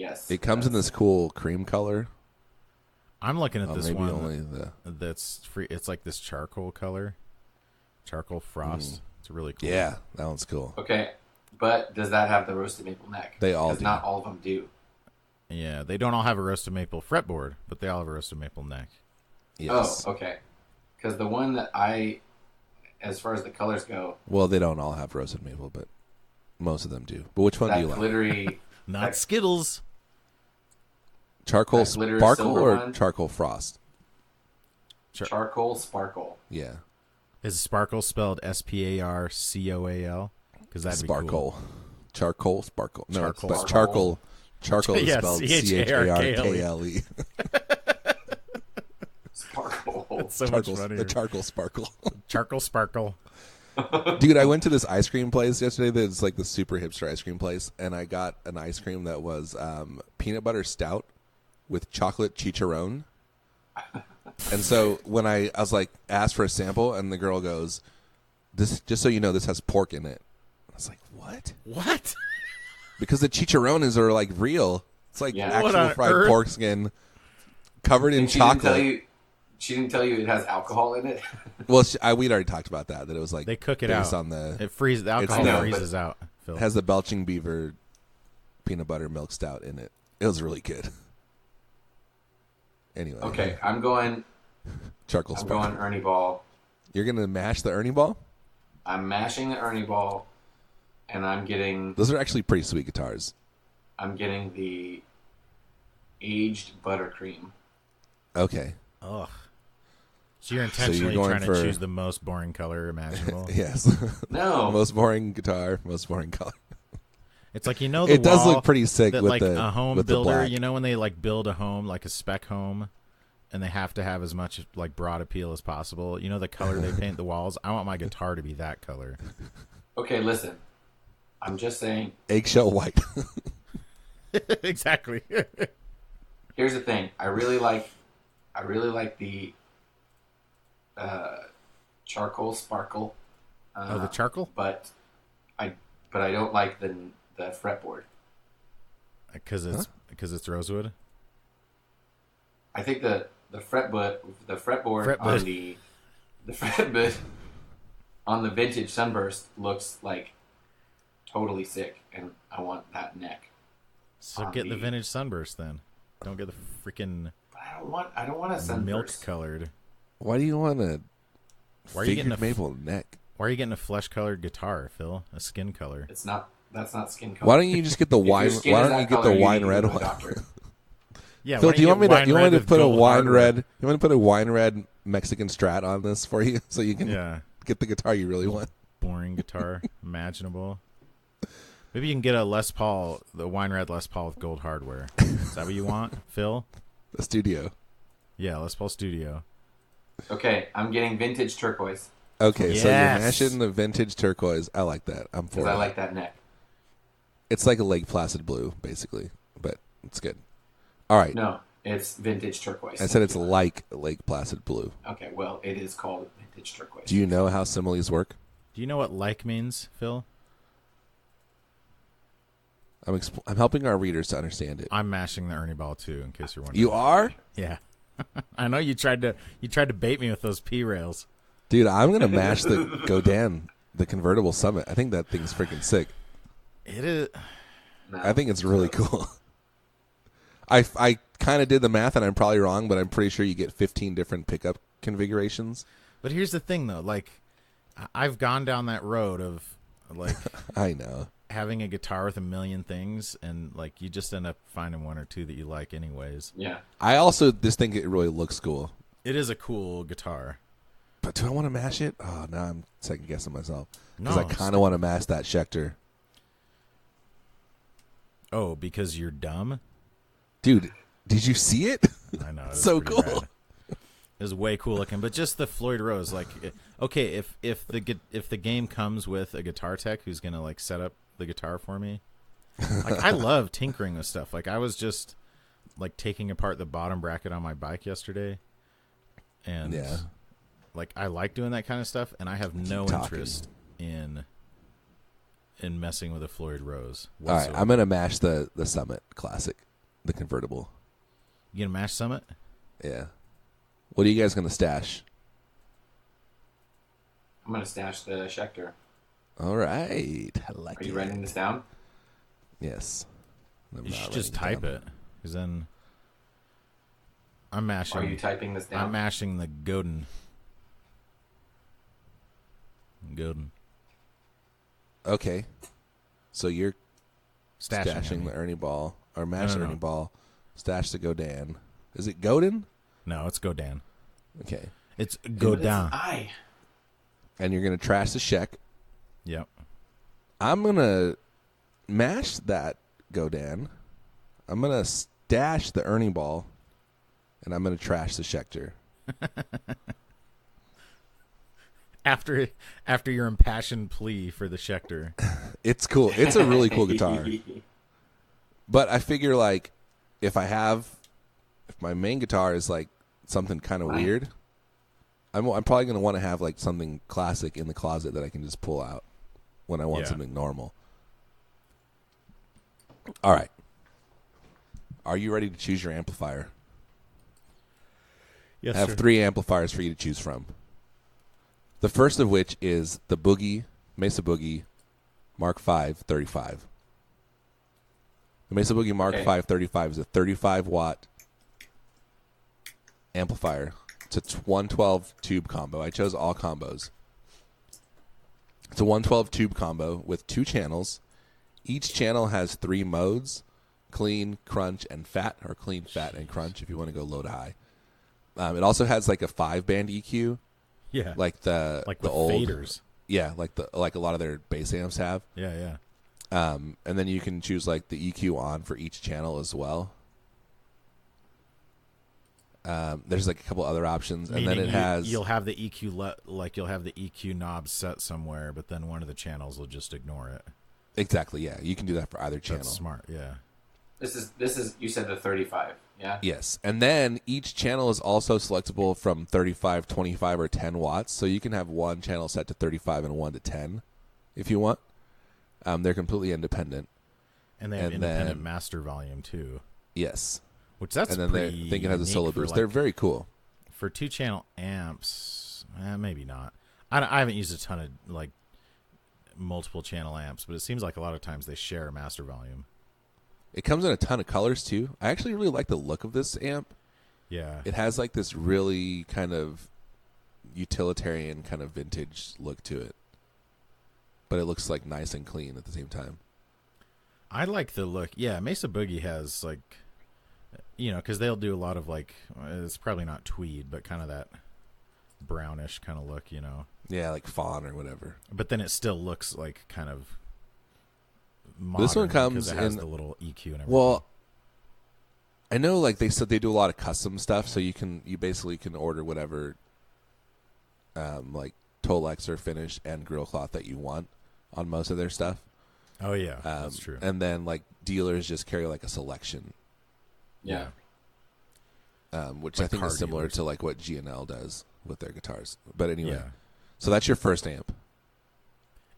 Yes. It comes in this cool cream color. I'm looking at this maybe one only the... that's free. It's like this charcoal color, charcoal frost. It's really cool. Yeah, that one's cool. Okay, but does that have the roasted maple neck? They all do. Not all of them do. Yeah, they don't all have a roasted maple fretboard, but they all have a roasted maple neck. Yes. Oh, okay. Because the one that as far as the colors go... Well, they don't all have roasted maple, but most of them do. But which one do you like? Glittery... Not Skittles. Charcoal sparkle or one? charcoal frost? Charcoal sparkle. Yeah. Is sparkle spelled SPARCOAL? Because that'd Sparkle. be cool. Charcoal sparkle. No, Charcoal. but charcoal is Yeah, spelled CHARKLE. CHARKLE. Sparkle. It's so much funnier. The charcoal sparkle. Charcoal sparkle. Dude, I went to this ice cream place yesterday that's like the super hipster ice cream place, and I got an ice cream that was peanut butter stout with chocolate chicharron. And so when I was like, asked for a sample, and the girl goes, "This, just so you know, this has pork in it." I was like, "What?" What? Because the chicharrones are like real. It's like Yeah. What actual on fried earth? pork skin covered in And chocolate. she didn't tell you it has alcohol in it? Well, we'd already talked about that. That it was like They cook it based out. on the It freezes. The alcohol no, freezes out. Phil. has the Belching Beaver peanut butter milk stout in it. It was really good. Anyway, Okay, I'm going charcoal sparkle. Ernie Ball. You're gonna mash the Ernie Ball. I'm mashing the Ernie Ball, and I'm getting Those are actually pretty sweet guitars. the aged buttercream. Okay. Ugh. So you're intentionally going trying for- to choose the most boring color imaginable. Yes. No, Most boring guitar, most boring color. It's like, you know, the It does wall look pretty sick that with like the a home with builder. the black. You know, when they like build a home, like a spec home, and they have to have as much like broad appeal as possible. You know, the color they paint the walls. I want my guitar to be that color. okay, listen. I'm just saying. Eggshell white. Exactly. Here's the thing. I really like the charcoal sparkle. The charcoal? But I don't like the fretboard. Because it's rosewood. I think the fretboard Fretboard. the fretboard on the vintage Sunburst looks like totally sick, and I want that neck. So get the vintage Sunburst then. Don't get the freaking But I don't want a Sunburst. milk colored. Why do you want a Why are you getting figured maple neck? Why are you getting a flesh colored guitar, Phil? A skin color. That's not skin color. Why don't you just get the If your wine? skin Why is don't you that get color, the you wine need to red go to a one? doctor. Yeah. Phil, why do you want me to? get You wine want me red to put a with gold wine hardware? red? You want to put a wine red Mexican Strat on this for you, so you can get the guitar you really want? Boring guitar imaginable. Maybe you can get a Les Paul, the wine red Les Paul with gold hardware. Is that what you want, Phil? The studio. Yeah, Les Paul Studio. Okay, I'm getting vintage turquoise Okay, so you're Yes. mashing the vintage turquoise. I like that. I'm for because it. I like that neck. It's like a Lake Placid blue, basically, but it's good. All right. No, it's vintage turquoise. I said it's like Lake Placid blue. Okay, well, it is called vintage turquoise. Do you know how similes work? Do you know what like means, Phil? I'm helping our readers to understand it. I'm mashing the Ernie Ball too, in case you're wondering. You are? Yeah. I know you tried to bait me with those P rails. Dude, I'm going to mash the Godin, the convertible Summit. I think that thing's freaking sick. It is. No. I think it's really cool. I kind of did the math, and I'm probably wrong, but I'm pretty sure you get 15 different pickup configurations. But here's the thing, though. Like, I've gone down that road of like I know. having a guitar with a million things, and like you just end up finding one or two that you like, anyways. Yeah. I also just think it really looks cool. It is a cool guitar. But do I want to mash it? Oh, now I'm second guessing myself. Because No, I kind of want to mash that Schecter. Oh, because you're dumb? Dude, did you see it? I know. It's So pretty cool. rad. It was way cool looking, but just the Floyd Rose, like, okay, if the game comes with a guitar tech who's gonna like set up the guitar for me, like I love tinkering with stuff. Like I was just like taking apart the bottom bracket on my bike yesterday, and Yeah. like I like doing that kind of stuff, and I have no talking. interest in messing with a Floyd Rose. All right, I'm going to mash the Summit Classic. the convertible. You gonna mash Summit? Yeah. What are you guys gonna stash? I'm gonna stash the Schecter. All right. I like Are you it. writing this down? Yes. You should just type it, because then I'm mashing. Are you typing this down? I'm mashing the Godin. Okay. So you're stashing Ernie. the Ernie ball, or mash No. Ernie ball, stash the Godin. Is it Godin? No, it's Godin. Okay. It's But it's Godin. an I. And you're going to trash the Sheck. Yep. I'm going to mash that Godin. I'm going to stash the Ernie ball. And I'm going to trash the Schecter. After your impassioned plea for the Schecter. It's cool. It's a really cool guitar. But I figure, like, if my main guitar is, like, something kind of weird, I'm probably going to want to have, like, something classic in the closet that I can just pull out when I want something normal. All right. Are you ready to choose your amplifier? Yes, I have 3 amplifiers for you to choose from. The first of which is the Mesa Boogie Mark V 35. The Mesa Boogie Mark V 35 is a 35-watt amplifier. It's a 112 tube combo. I chose all combos. It's a 112 tube combo with 2 channels. Each channel has 3 modes: clean, crunch, and fat, or clean, fat, and crunch if you want to go low to high. It also has like a 5-band EQ. Yeah. Like the old faders. Yeah, like a lot of their bass amps have. Yeah. And then you can choose like the EQ on for each channel as well. There's like a couple other options, and then it has you'll have the EQ you'll have the EQ knob set somewhere, but then one of the channels will just ignore it. Exactly. Yeah, you can do that for either channel. That's smart. Yeah. This is you said the 35, yeah? Yes. And then each channel is also selectable from 35, 25, or 10 watts. So you can have one channel set to 35 and one to 10 if you want. They're completely independent. And they have independent master volume too. Yes. Which that's and then pretty I think it has a solo boost. Like, they're very cool. For 2-channel amps, maybe not. I haven't used a ton of like multiple channel amps, but it seems like a lot of times they share a master volume. It comes in a ton of colors too. I actually really like the look of this amp. Yeah. It has like this really kind of utilitarian kind of vintage look to it. But it looks like nice and clean at the same time. I like the look. Yeah, Mesa Boogie has like, because they'll do a lot of like, it's probably not tweed, but kind of that brownish kind of look, Yeah, like fawn or whatever. But then it still looks like kind of modern. This one comes because it has in the little EQ and everything. Well, I know like they said they do a lot of custom stuff, so you basically can order whatever like Tolex or finish and grill cloth that you want on most of their stuff. Oh yeah, that's true. And then like dealers just carry like a selection. Yeah. Which Like I think car is similar dealers. to like what G&L does with their guitars. But anyway, Yeah. so that's your first amp.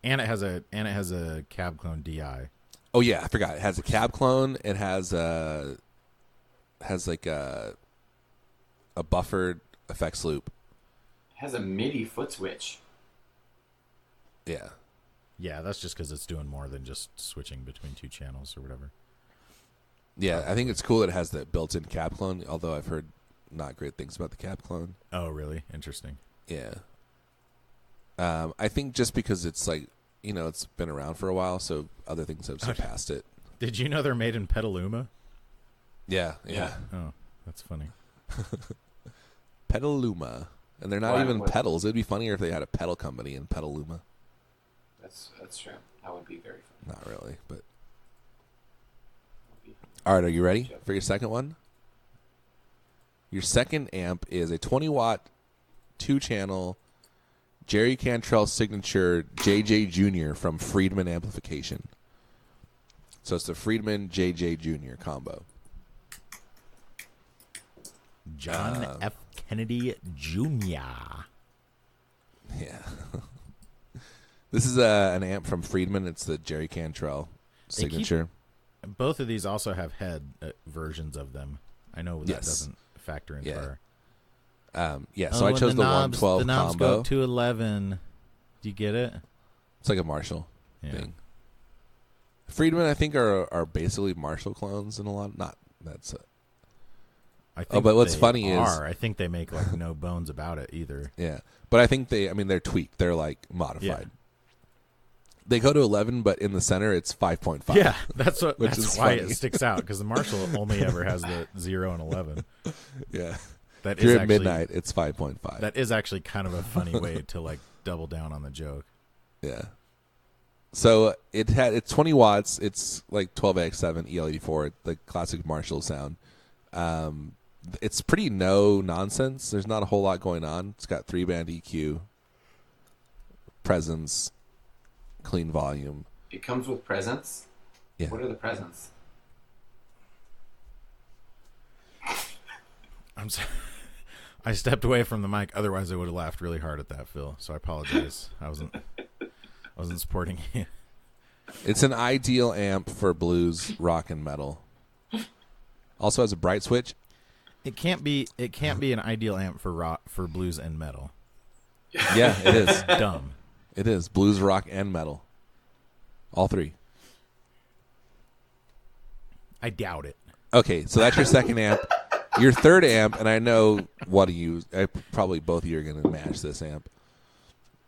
And it has a cab clone DI. Oh yeah, I forgot. It has a cab clone. It has like a buffered effects loop. It has a MIDI foot switch. Yeah. Yeah, that's just because it's doing more than just switching between 2 channels or whatever. Yeah, I think it's cool that it has the built-in cab clone, although I've heard not great things about the cab clone. Oh, really? Interesting. Yeah. I think just because it's like, it's been around for a while, so other things have surpassed it. Did you know they're made in Petaluma? Yeah. Oh, that's funny. Petaluma. And they're not even pedals. It'd be funnier if they had a pedal company in Petaluma. That's true. That would be very fun. Not really, but... All right, are you ready for your second one? Your second amp is a 20-watt, 2-channel Jerry Cantrell signature JJ Jr. from Friedman Amplification. So it's the Friedman JJ Jr. combo. John F. Kennedy Jr. Yeah. This is an amp from Friedman. It's the Jerry Cantrell signature. both of these also have head versions of them. I know that doesn't factor in far. So I chose the 112 the knobs combo. go up to 11. Do you get it? It's like a Marshall thing. Friedman, I think, are basically Marshall clones in a lot. Not that's. I think but what's funny is I think they make like no bones about it either. Yeah, but I think they're tweaked. They're like modified. Yeah. They go to 11, but in the center it's 5.5. Yeah, that's why funny. It sticks out, because the Marshall only ever has the 0 and 11. Yeah, that if you're at midnight, it's 5.5. That is actually kind of a funny way to like double down on the joke. Yeah. So it's 20 watts. It's like 12AX7 EL84, the classic Marshall sound. It's pretty no nonsense. There's not a whole lot going on. It's got 3-band EQ, presence, clean volume. It comes with presents? Yeah. What are the presents? I'm sorry. I stepped away from the mic. Otherwise, I would have laughed really hard at that, Phil. So I apologize. I wasn't supporting you. It's an ideal amp for blues, rock, and metal. Also has a bright switch. It can't be an ideal amp for rock, for blues and metal. Yeah, it is. Dumb. It is blues, rock, and metal. All three. I doubt it. Okay, so that's your second amp. Your third amp, and I know what to use. Probably both of you are going to match this amp.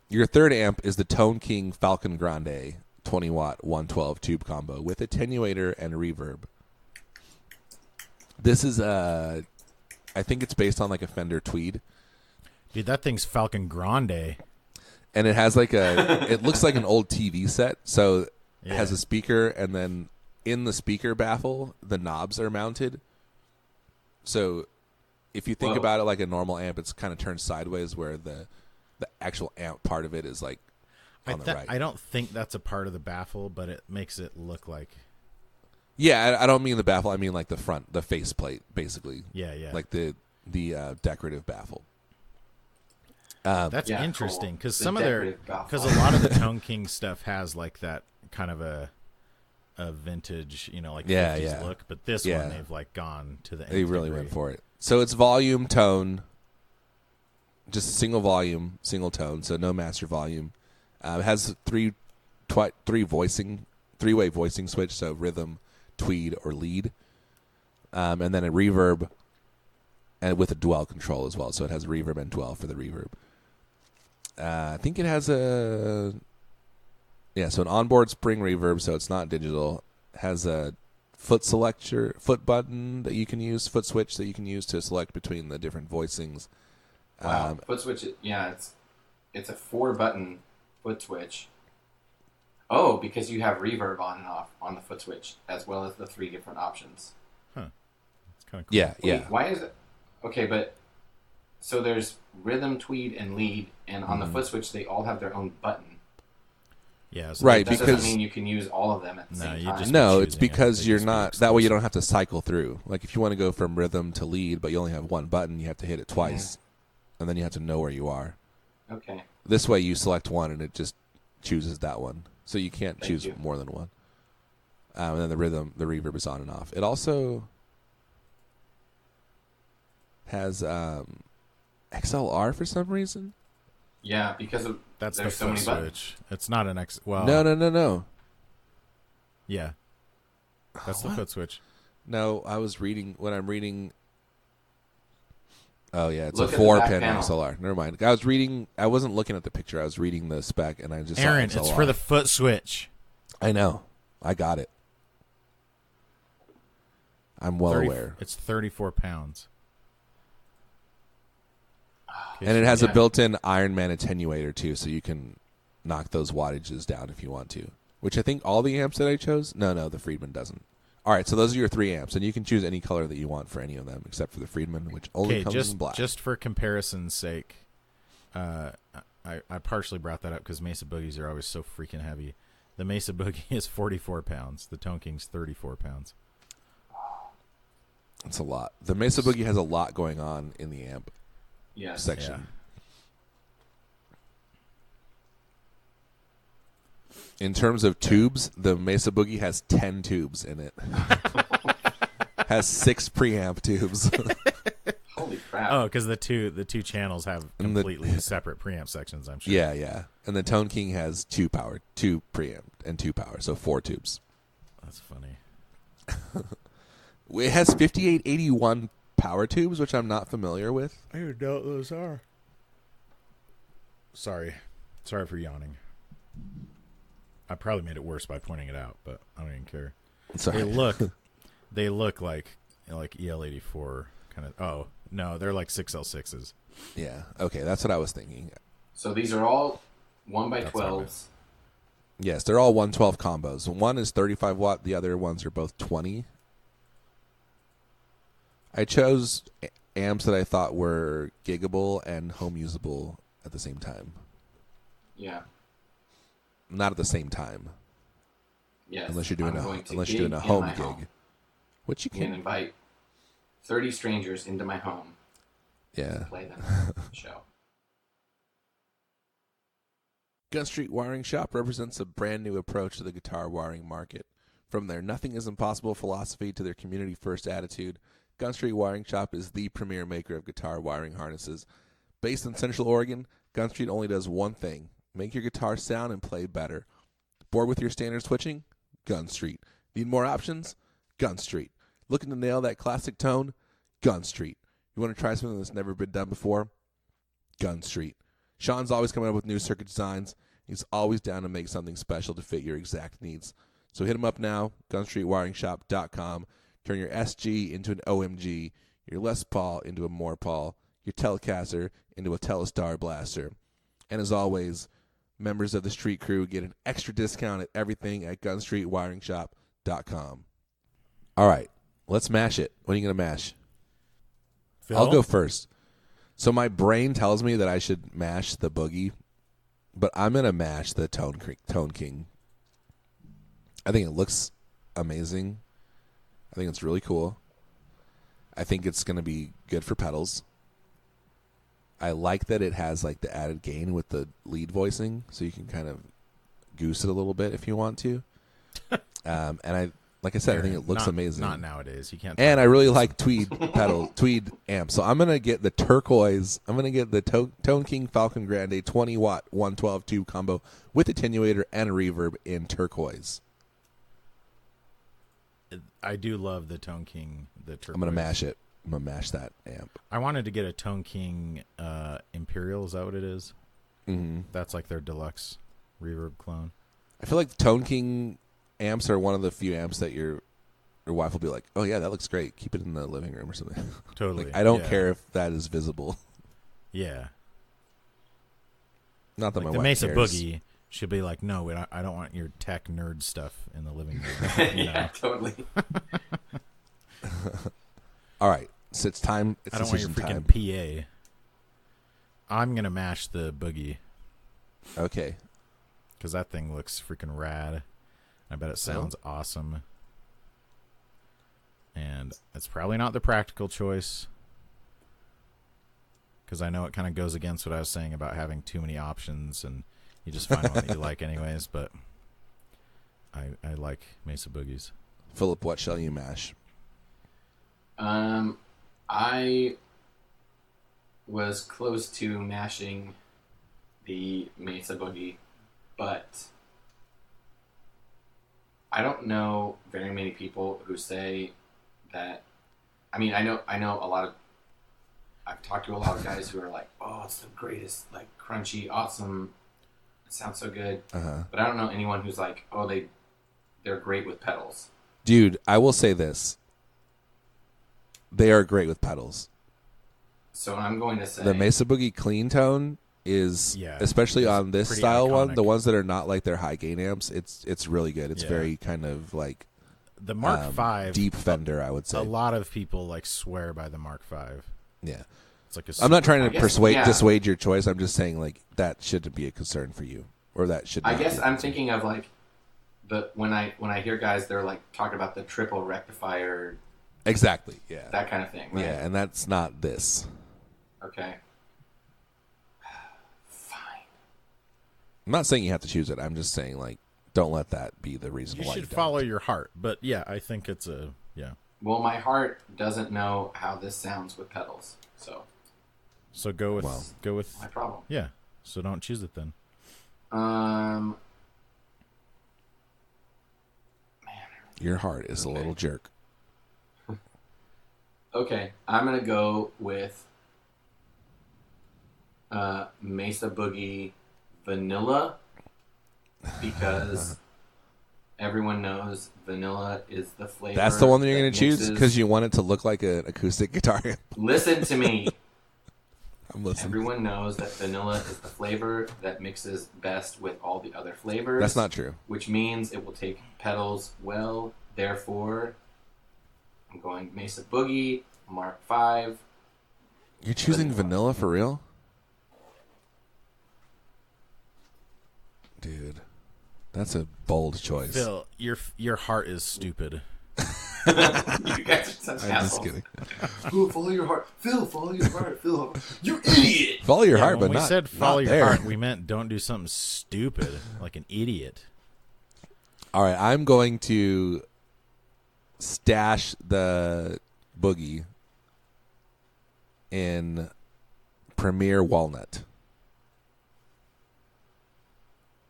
Your third amp is the Tone King Falcon Grande 20-watt 112 tube combo with attenuator and reverb. This is I think it's based on like a Fender Tweed. Dude, that thing's Falcon Grande. And it has like it looks like an old TV set. So it has a speaker, and then in the speaker baffle, the knobs are mounted. So if you think about it like a normal amp, it's kind of turned sideways, where the actual amp part of it is like on the right. I don't think that's a part of the baffle, but it makes it look like. Yeah, I don't mean the baffle. I mean like the front, the faceplate, basically. Yeah. Like the decorative baffle. That's interesting, because a lot of the Tone King stuff has like that kind of a vintage, like 50s look. But this one, they've like gone to the. They really went for it. So it's volume, tone, just single volume, single tone. So no master volume. It has three-way voicing switch. So rhythm, tweed, or lead, and then a reverb, and with a dwell control as well. So it has reverb and dwell for the reverb. I think it has so an onboard spring reverb, so it's not digital. It has a foot button that you can use, foot switch that you can use to select between the different voicings. Wow, foot switch, it's a 4-button foot switch. Oh, because you have reverb on and off on the foot switch, as well as the 3 different options. Huh. That's kind of cool. Yeah. Wait, why is it? Okay, but so there's rhythm, tweed, and lead, and on the foot switch, they all have their own button. Yeah, so right. That because doesn't mean you can use all of them at the same time. No, it's because you're not. That way, you don't have to cycle through. Like if you want to go from rhythm to lead, but you only have one button, you have to hit it twice, and then you have to know where you are. Okay. This way, you select one, and it just chooses that one. So you can't choose more than one. And then the reverb is on and off. It also has XLR for some reason. Yeah, because that's there's the so many switch. buttons. It's not an X. Well, No. Yeah, that's the foot switch. No, when I'm reading. Oh yeah, it's Look a at the 4-pin back panel. XLR. Never mind. I wasn't looking at the picture. I was reading the spec, and I just Aaron, saw XLR. it's for the foot switch. I know. I got it. I'm well aware. It's 34 pounds. And it has a built-in Ironman attenuator too, so you can knock those wattages down if you want to. Which I think all the amps that I chose. No, the Friedman doesn't. All right, so those are your 3 amps, and you can choose any color that you want for any of them, except for the Friedman, which only comes in black. Just for comparison's sake, I partially brought that up because Mesa Boogies are always so freaking heavy. The Mesa Boogie is 44 pounds. The Tone King's 34 pounds. That's a lot. The Mesa Boogie has a lot going on in the amp section. In terms of tubes, the Mesa Boogie has 10 tubes in it. Has 6 preamp tubes. Holy crap! Oh, because the two channels have completely separate preamp sections. I'm sure. Yeah. And the Tone King has 2 preamp, and 2 power, so 4 tubes. That's funny. It has 5881 power tubes, which I'm not familiar with. I don't know what those are. Sorry for yawning. I probably made it worse by pointing it out, but I don't even care. Sorry. They look like EL84 kind of. Oh no, they're like 6L6s. Yeah. Okay, that's what I was thinking. So these are all 1x12s. Yes, they're all 112 combos. One is 35 watt. The other ones are both 20. I chose amps that I thought were giggable and home usable at the same time. Yeah. Not at the same time. Yes. Unless you're doing a home gig, which you can invite 30 strangers into my home. Yeah. To play them on the show. Gun Street Wiring Shop represents a brand new approach to the guitar wiring market. From their nothing is impossible philosophy to their community first attitude, Gun Street Wiring Shop is the premier maker of guitar wiring harnesses. Based in Central Oregon, Gun Street only does one thing: make your guitar sound and play better. Bored with your standard switching? Gun Street. Need more options? Gun Street. Looking to nail that classic tone? Gun Street. You want to try something that's never been done before? Gun Street. Sean's always coming up with new circuit designs. He's always down to make something special to fit your exact needs. So hit him up now, gunstreetwiringshop.com. Turn your SG into an OMG, your Les Paul into a More Paul, your Telecaster into a Telestar Blaster. And as always, members of the street crew get an extra discount at everything at gunstreetwiringshop.com. All right, let's mash it. What are you going to mash? Phil? I'll go first. So my brain tells me that I should mash the Boogie, but I'm going to mash the Tone King. I think it looks amazing. I think it's really cool. I think it's going to be good for pedals. I like that it has like the added gain with the lead voicing, so you can kind of goose it a little bit if you want to. And I think it looks amazing. Not nowadays. You can't. And I really like tweed amp. So I'm gonna get the turquoise. I'm gonna get the Tone King Falcon Grande 20 watt 112 tube combo with attenuator and a reverb in turquoise. I do love the Tone King. The turquoise. I'm gonna mash it. I'm gonna mash that amp. I wanted to get a Tone King Imperial. Is that what it is? Mm-hmm. That's like their deluxe reverb clone. I feel like the Tone King amps are one of the few amps that your wife will be like, "Oh yeah, that looks great. Keep it in the living room or something." Totally. I don't care if that is visible. Yeah. Not that like my the wife Mesa cares. Boogie should be like, no, I don't want your tech nerd stuff in the living room. Yeah, totally. All right, so it's time. It's I don't want your decision time. freaking PA. I'm gonna mash the Boogie Okay. because that thing looks freaking rad. I bet it sounds awesome. And it's probably not the practical choice because I know it kind of goes against what I was saying about having too many options and you just find one that you like anyways, but I like Mesa Boogies. Philip, what shall you mash? I was close to mashing the Mesa Boogie, but I don't know very many people who say that. I mean, I know a lot of. I've talked to a lot of guys who are like, "Oh, it's the greatest, like crunchy, awesome. It sounds so good." Uh-huh. But I don't know anyone who's like, "Oh, they're great with pedals." Dude, I will say this. They are great with pedals. So I'm going to say The Mesa Boogie clean tone is, especially on this style one, the ones that are not like their high gain amps, it's really good. It's very kind of like the Mark V deep Fender, I would say. A lot of people like swear by the Mark V. Yeah. It's like I'm not trying to dissuade your choice. I'm just saying like that shouldn't be a concern for you, or that should. I guess I'm thinking of like when I hear guys, they're like talking about the triple rectifier. Exactly. Yeah. That kind of thing. Right? Yeah, and that's not this. Okay. Fine. I'm not saying you have to choose it. I'm just saying like don't let that be the reason You why should you follow don't. your heart. But yeah, I think it's a Well, my heart doesn't know how this sounds with pedals, So go with my problem. Yeah. So don't choose it then. Man, Your heart is a little jerk. okay, I'm gonna go with Mesa Boogie Vanilla because everyone knows vanilla is the flavor. That's the one that you're going to choose mixes- because you want it to look like an acoustic guitar amp. Listen to me. I'm listening. Everyone knows that vanilla is the flavor that mixes best with all the other flavors. That's not true. Which means it will take pedals well. Therefore, I'm going Mesa Boogie Mark V. You're choosing vanilla for real? Dude, that's a bold choice. Phil, your heart is stupid. You guys are such I'm assholes. just kidding. Phil, follow your heart. Phil, follow your heart. Phil, you idiot. Follow your Yeah, heart, when but we not said follow not your there. heart, we meant don't do something stupid like an idiot. All right, I'm going to stash the boogie in Premier Walnut.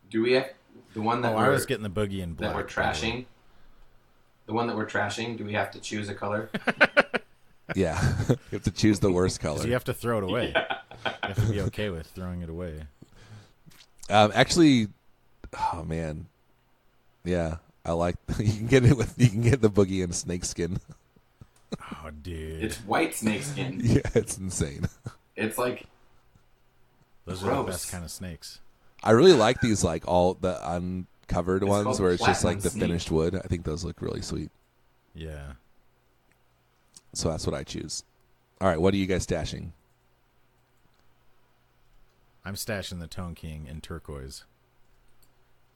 Do we have the one that I was getting the boogie in black. that we're trashing? The one that we're trashing, do we have to choose a color? Yeah, you have to choose the worst color. 'Cause you have to throw it away. You have to be okay with throwing it away. Actually, oh man, yeah, I like you can get the boogie in snakeskin. Oh, dude. It's white snakeskin. Yeah, it's insane. It's like Those are the gross. best kind of snakes. I really like these, like all the uncovered It's ones called where it's just like platinum the snake. finished wood. I think those look really sweet. Yeah. So that's what I choose. All right, what are you guys stashing? I'm stashing the Tone King in turquoise.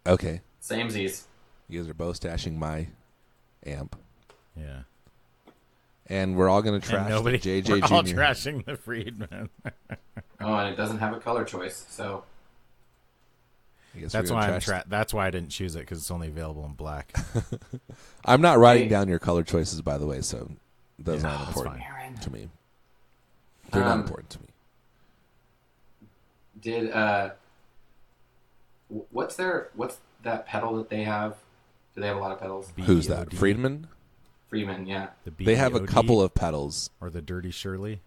Okay, samesies. you guys are both stashing my amp, Yeah. and we're all gonna trash And nobody, the we're JJ all Jr. trashing the Friedman. Oh, and it doesn't have a color choice, so I guess That's we're why gonna I'm trash- That's why I didn't choose it because it's only available in black. I'm not writing Hey. down your color choices, by the way, so those Yeah, aren't that's important fine. Aaron, to me. They're not Um, important to me. did what's that pedal that they have? Do they have a lot of pedals? Who's that? BEOD? Friedman? Freeman, yeah. The They have a BEOD? couple of pedals. Or the Dirty Shirley.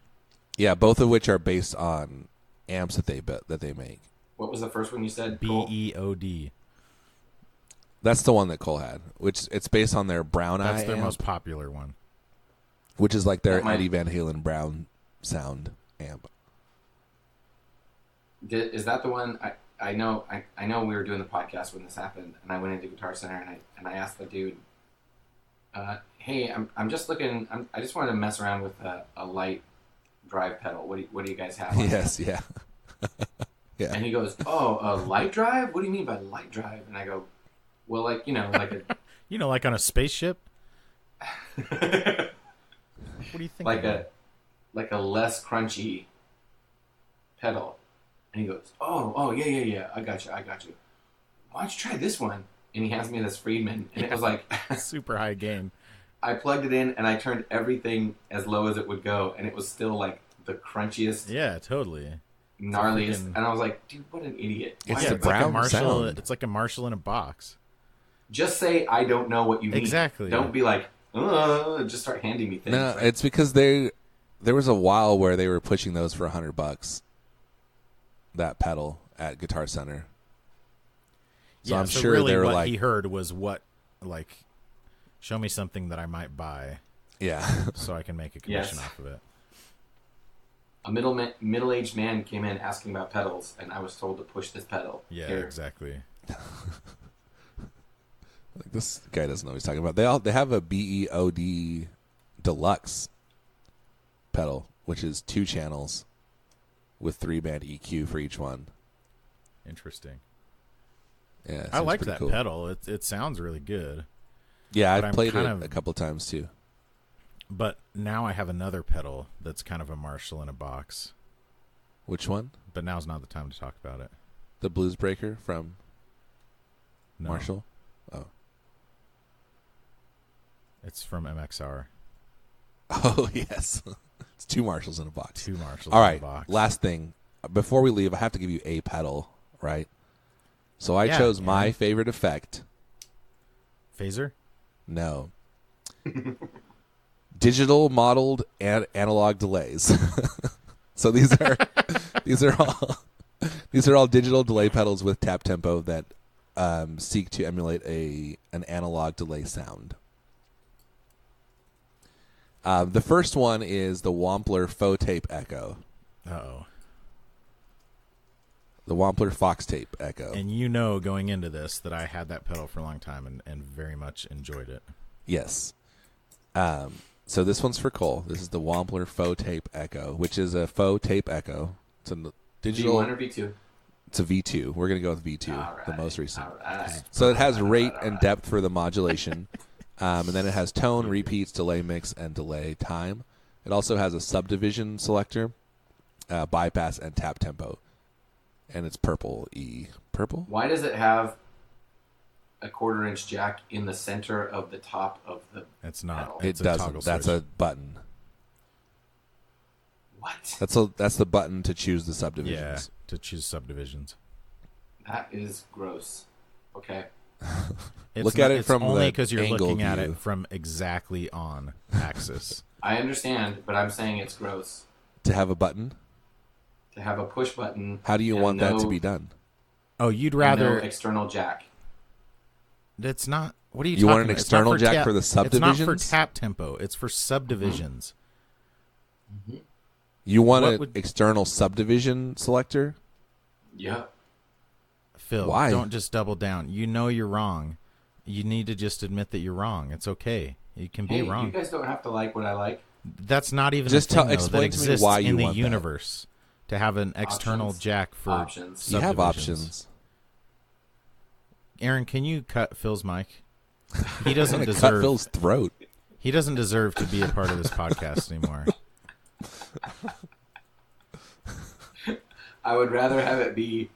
Yeah, both of which are based on amps that they make. What was the first one you said? Cole? BEOD. That's the one that Cole had, which it's based on their Brown Eye That's their amp, most popular one. which is like their That might- Eddie Van Halen Brown sound amp. Is that the one? I know we were doing the podcast when this happened, and I went into Guitar Center and I asked the dude, "Hey, I'm just looking. I just wanted to mess around with a light drive pedal. What do you guys have?" on Yes, yeah. Yeah. And he goes, "Oh, a light drive? What do you mean by light drive?" And I go, "Well, like like a You know, like on a spaceship? What do you think? like a less crunchy pedal." And he goes, "Oh, yeah. I got you. Why don't you try this one?" And he hands me this Friedman, and it was like Super high gain. I plugged it in and I turned everything as low as it would go, and it was still like the crunchiest, Yeah, totally. gnarliest. freaking- And I was like, "Dude, what an idiot!" It's Why- the It's like a Brown Marshall. sound. It's like a Marshall in a box. Just say I don't know what you mean. Exactly. Don't be like, just start handing me things. No, right? it's because there was a while where they were pushing those for $100. That pedal at Guitar Center. So yeah, I'm so sure really they were what like, he heard was show me something that I might buy yeah. so I can make a commission Yes. off of it. A middle-aged man came in asking about pedals, and I was told to push this pedal. Yeah, Here. exactly. Like, this guy doesn't know what he's talking about. They have a BEOD deluxe pedal, which is 2 channels with 3-band EQ for each one. Interesting. Yeah, it I seems like pretty that cool. pedal. It sounds really good. Yeah, but I've I'm played it kind of- a couple times too. But now I have another pedal that's kind of a Marshall in a box. Which one? But now's not the time to talk about it. The Blues Breaker from No. Marshall? Oh. It's from MXR. Oh, yes. It's 2 Marshalls in a box. 2 Marshalls All in right, a box. last thing. Before we leave, I have to give you a pedal, right? So I chose my favorite effect. Phaser? No. Digital modeled and analog delays. So these are all digital delay pedals with tap tempo that seek to emulate an analog delay sound. The first one is the Wampler Faux Tape Echo. Uh-oh. The Wampler Fox Tape Echo. And you know going into this that I had that pedal for a long time and very much enjoyed it. Yes. So this one's for Cole. This is the Wampler Faux Tape Echo, which is a faux tape echo. It's a digital. V1 or V2? It's a V2. We're going to go with V2, Right. the most recent. Right. So it has rate and depth for the modulation. And then it has tone, repeats, delay mix, and delay time. It also has a subdivision selector, bypass, and tap tempo. And it's purple E. Purple? Why does it have a 1/4-inch jack in the center of the top of the It's not. pedal? It's It a doesn't. toggle That's switch. a button. What? That's the button to choose the subdivisions. Yeah, to choose subdivisions. That is gross. Okay. Look at it it's from only the because you're angle looking at view. it from exactly on axis. I understand, but I'm saying it's gross. To have a button? To have a push button. How do you and want that to no- be done? Oh, you'd and rather... no external jack. It's not... What are you You talking want an about? It's external not jack for the It's not subdivisions? for tap tempo. It's for subdivisions. You want What an would- external subdivision selector? Yeah. Phil, Why? don't just double down. You know you're wrong. You need to just admit that you're wrong. It's okay. You can be Hey, wrong. you guys don't have to like what I like. That's not even Just a thing, though, explain that to me exists why you in the want that. universe to have an external Options. jack for Options. You have subdivisions. options. Aaron, can you cut Phil's mic? He doesn't Cut deserve. Phil's throat. He doesn't deserve to be a part of this podcast anymore. I would rather have it be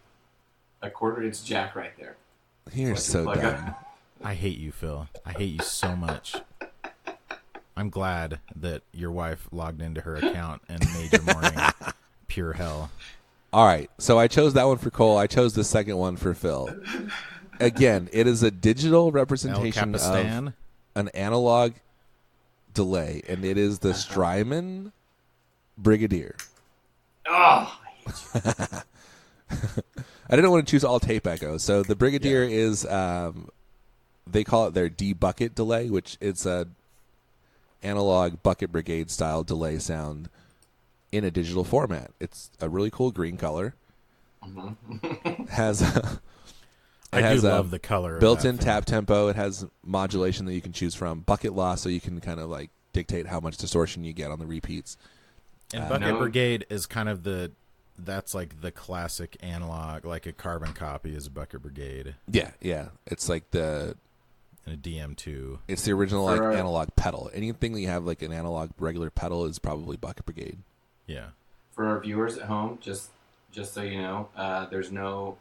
a 1/4-inch jack right there. You're Like- so like a- dumb. I hate you, Phil. I hate you so much. I'm glad that your wife logged into her account and made your morning pure hell. All right, so I chose that one for Cole. I chose the second one for Phil. Again, it is a digital El representation of Capistan. an analog delay, and it is the Strymon Brigadier. Oh, I didn't want to choose all tape echoes, so the Brigadier is they call it their D bucket delay, which it's a analog bucket brigade style delay sound in a digital format. It's a really cool green color. Has I has do a love the color. of built-in that thing. tap tempo. It has modulation that you can choose from. Bucket loss, so you can kind of like dictate how much distortion you get on the repeats. And Bucket No. Brigade is kind of that's like the classic analog, like a carbon copy is a Bucket Brigade Yeah, yeah. It's like and a DM2. it's the original like For- analog pedal. Anything that you have like an analog regular pedal is probably Bucket Brigade. Yeah. for our viewers at home, just so you know, there's no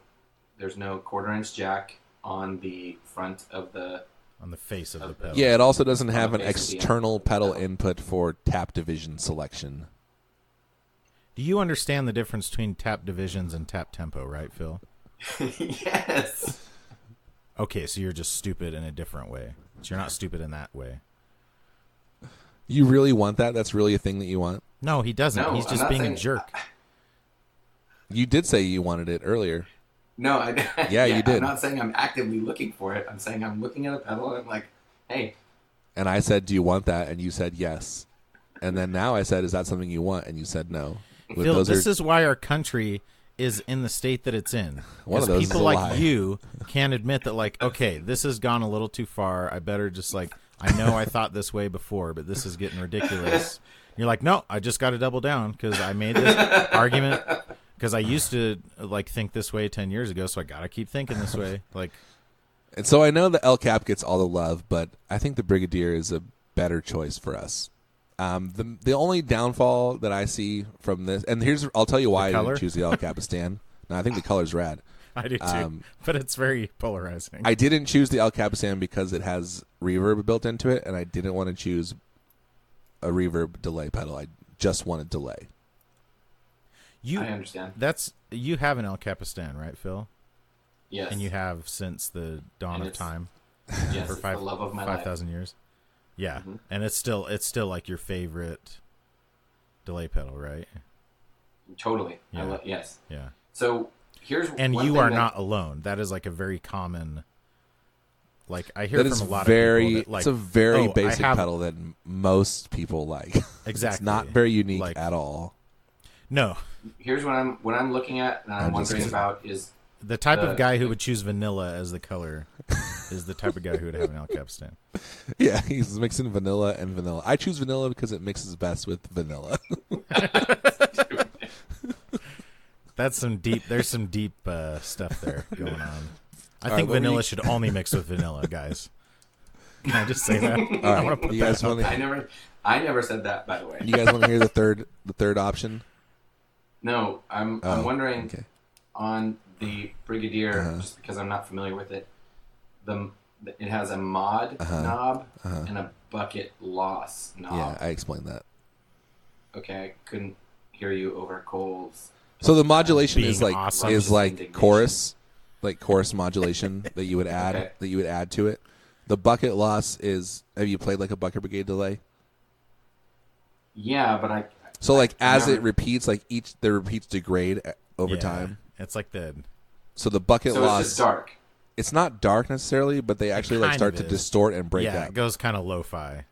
1/4-inch jack on the front of the. On the face of the pedal. Yeah, it also doesn't have an face of the external pedal pedal. input for tap division selection. Do you understand the difference between tap divisions and tap tempo, right, Phil? Yes. Okay, so you're just stupid in a different way. So you're not stupid in that way. You really want that? That's really a thing that you want? No, he doesn't. No, He's I'm just not being a saying- jerk. You did say you wanted it earlier. No, Yeah, you did. I'm not saying I'm actively looking for it. I'm saying I'm looking at a pedal and I'm like, hey, And I said, do you want that? And you said yes. And then now I said, is that something you want? And you said no. But Phil, those this are- is why our country is in the state that it's in. One of Because those is people a like lie. you can't admit that, like, okay, this has gone a little too far. I better just, like, I know I thought this way before, but this is getting ridiculous. You're like, no, I just got to double down because I made this argument because I used to, like, think this way 10 years ago, so I got to keep thinking this way. Like, And so I know the El Cap gets all the love, but I think the Brigadier is a better choice for us. The only downfall that I see from this, and I'll tell you why I color? didn't choose the El Capistan. No, I think the color's rad. I do too, but it's very polarizing. I didn't choose the El Capistan because it has reverb built into it, and I didn't want to choose a reverb delay pedal. I just wanted delay. I understand. You have an El Capistan, right, Phil? Yes. And you have since the dawn of time. Yes, for the love of my life. 5,000 years. Yeah, Mm-hmm. and it's still like your favorite delay pedal, right? Totally. Yeah. Yes. Yeah. So here's And one you thing are that- not alone. That is like a very common. Like I hear That from is a lot very, of people. That, like, it's a very "Oh, basic I have-" pedal that most people like. Exactly. It's not very unique Like- at all. No, Here's what I'm looking at and I'm just wondering kidding. about is the type of guy who would choose vanilla as the color is the type of guy who would have an El Capistan. Yeah, he's mixing vanilla and vanilla. I choose vanilla because it mixes best with vanilla. There's some deep stuff there going on. I All think right, what were vanilla you- should only mix with vanilla, guys. Can I just say that? All I want right, to put you that guys out. want I never said that, by the way. you guys want to hear the third option? No, I'm wondering Okay. on the Brigadier, just because I'm not familiar with it. It has a mod knob and a bucket loss knob. Yeah, I explained that. Okay, I couldn't hear you over Cole's. So the modulation Being is like awesome. Just like indignation. chorus modulation that you would add Okay. to it. The bucket loss is, have you played like a bucket brigade delay? Yeah, but So like as never- it repeats, like the repeats degrade over Yeah, time. It's like the So the bucket so loss, it's just dark. it's not dark necessarily, but they actually like kind start of to is. distort and break yeah, up. it goes kind of lo-fi.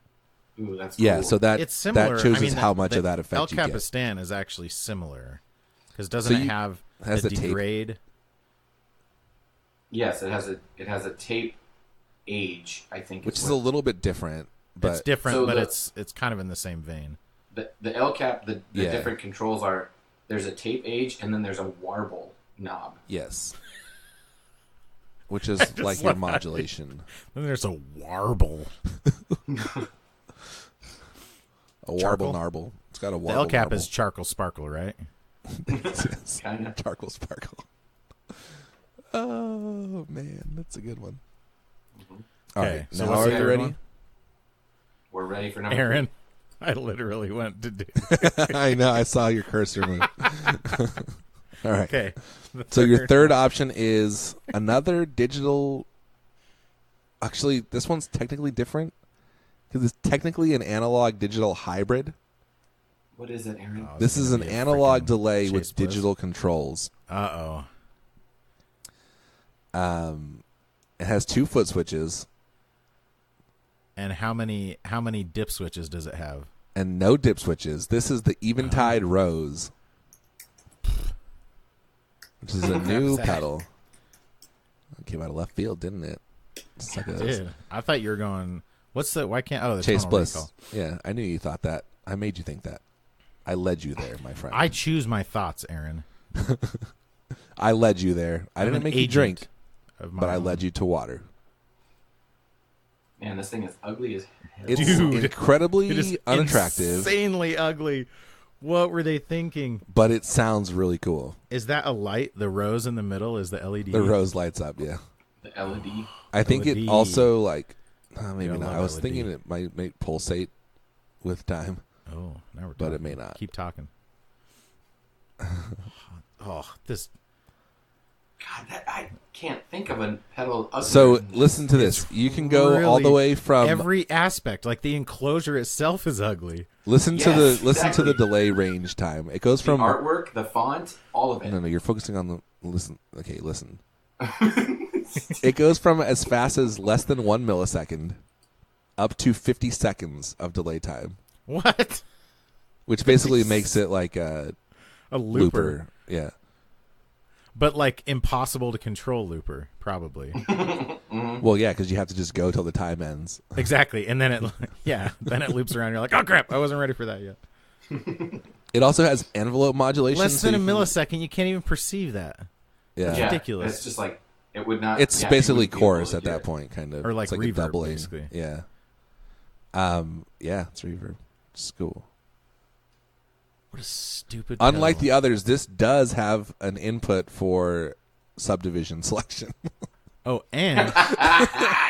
Ooh, that's Yeah, cool. so that It's similar. that shows I mean, us how much of that effect El you get. Capistan is actually similar because doesn't So it you- have has a the tape. degrade? Yes, it has a tape age, I think. Which is a little bit different, but It's different, So but the- it's kind of in the same vein. the L cap. The Yeah. different controls are there's a tape age and then there's a warble knob. yes. Which is just like your love that. modulation. Then there's a warble. A warble Charkle? narble. It's got a The warble El Cap narble. is Charkle Sparkle, right? Yes. Kinda. Charkle sparkle. Oh man, that's a good one. All Okay, right, so now what's are the you third ready? one? We're ready for number Aaron, I literally went to do. I know. I saw your cursor move. All right. Okay. So your third option is another digital. Actually, this one's technically different because it's technically an analog digital hybrid. What is it, Aaron? Oh, This it's is gonna an be a analog freaking delay Chase with Bliss. digital controls. Uh-oh. It has 2 foot switches And how many dip switches does it have? and no dip switches. This is the Eventide Rose, which is a new Sad. pedal. It came out of left field, didn't it? Suckers. Dude, I thought you were going. What's the? Why can't? Oh, the Chase tonal Bliss. recall. Yeah, I knew you thought that. I made you think that. I led you there, my friend. I choose my thoughts, Aaron. I led you there. I I'm didn't an make you agent drink, of my but I own. led you to water. Man, this thing is ugly as hell. It's Dude, incredibly It is unattractive, insanely ugly. What were they thinking? but it sounds really cool. Is that a light? The rose in the middle is the LED. The rose lights up, yeah. The LED. I think it LED. also, like, maybe Yeah, I not. love I was LED. thinking it might pulsate with time. Oh, now we're But it talking. may not. Keep talking. Oh, this. God, I can't think of a pedal. Other So than listen to this. You can go all the really way from every aspect. Like the enclosure itself is ugly. listen to Yes, the listen to the exactly. delay range time. It goes the from artwork, the font, all of it. no, you're focusing on the listen. Okay, listen. It goes from as fast as less than 1 millisecond up to 50 seconds of delay time, What? which basically makes it like a A looper. Yeah. But like impossible to control looper, probably. Well, yeah, because you have to just go till the time ends. Exactly. And then then it loops around. You're like, oh crap, I wasn't ready for that yet. It also has envelope modulation. Less so than a you can- millisecond, you can't even perceive that. Yeah. Yeah, ridiculous. It's just like it would not. It's yeah, basically you wouldn't be able chorus to at hear that it. point, kind of. Or like it's reverb, a doubling. basically. Yeah. Yeah, it's reverb. It's cool. What a stupid. Unlike pedal. the others, this does have an input for subdivision selection. Oh, and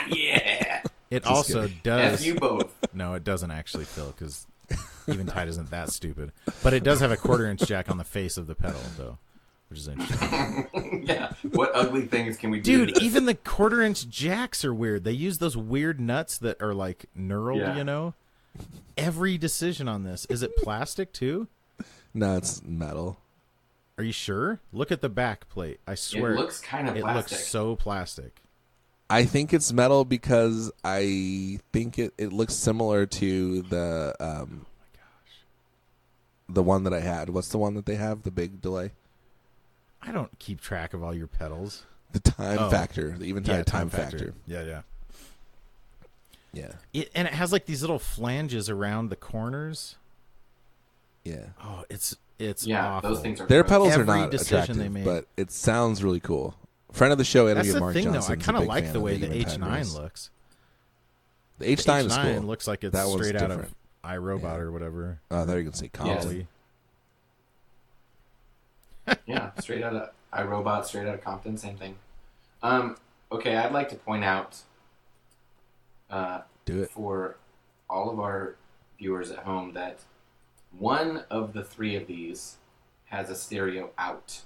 Yeah. it also does. F you both. No, it doesn't actually, Phil, because Eventide isn't that stupid. But it does have a 1/4-inch jack on the face of the pedal, though, which is interesting. Yeah. What ugly things can we do? Dude, even the 1/4-inch jacks are weird. They use those weird nuts that are like knurled, you know? Every decision on this. Is it plastic, too? No, it's metal. Are you sure? Look at the back plate. I swear. It looks kind of plastic. It looks so plastic. I think it's metal because I think it looks similar to the Oh my gosh. the one that I had. What's the one that they have? The big delay? I don't keep track of all your pedals. The time factor. The Eventide time factor. Yeah. Yeah. And it has like these little flanges around the corners. Yeah. Oh, it's Yeah, awful. those things are Their gross. pedals are Every not decision attractive, they made. but it sounds really cool. Friend of the show, That's Enemy the of Mark thing, though. Johnson. I kind of like the way the H9 looks. The H9 is H9 cool. looks like it's That one's straight out different. of iRobot or whatever. Oh, there you can see Compton. Yeah, straight out of iRobot, straight out of Compton, same thing. Okay, I'd like to point out Do it. for all of our viewers at home that one of the 3 of these has a stereo out.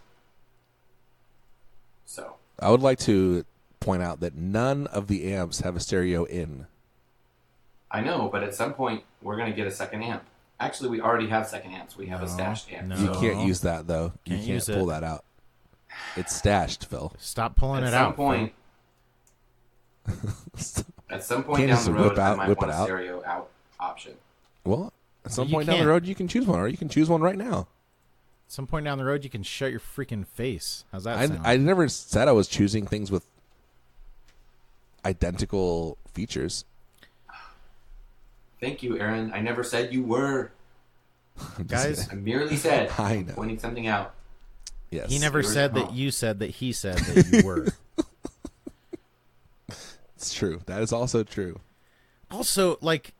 So I would like to point out that none of the amps have a stereo in. I know, but at some point we're going to get a second amp. Actually, we already have second amps. We have a stashed amp. No. You So can't use that, though. You Can't can't use pull it. that out. It's stashed, Phil. Stop pulling at it some out. point, at some point Can't down just the whip road, out- I might whip want it a out? stereo out option. Well, at some You point down the can't. road, you can choose one, or you can choose one right now. Some point down the road, you can shut your freaking face. How's that sound? I never said I was choosing things with identical features. Thank you, Aaron. I never said you were. I'm just Guys, kidding. I merely said I I'm know. pointing something out. Yes. he never Yours said at that home. you said that he said that you were. It's true. That is also true. Also, like,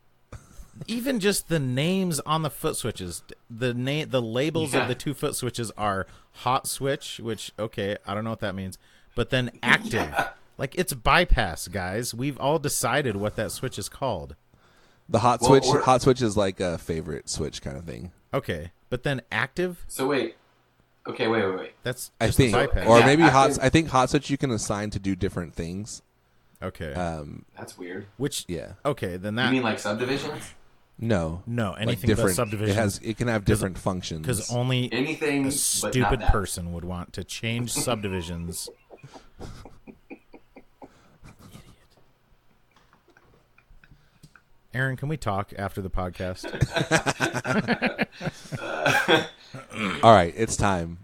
even just the names on the foot switches, the labels of the 2 foot switches are hot switch, which, okay, I don't know what that means, but then active. Yeah. Like, it's bypass, guys. We've all decided what that switch is called. The hot Well, switch. or- Hot switch is like a favorite switch kind of thing. Okay, but then active, So wait. Okay, wait. that's I just think, a bypass. or Yeah, maybe active- I think hot switch you can assign to do different things. Okay. That's weird. Which, Yeah. okay, then You that, mean like subdivisions? No. no, Like anything but different. subdivisions. It can have different functions. Because only Anything a but not stupid that. person would want to change subdivisions. Aaron, can we talk after the podcast? All right, it's time.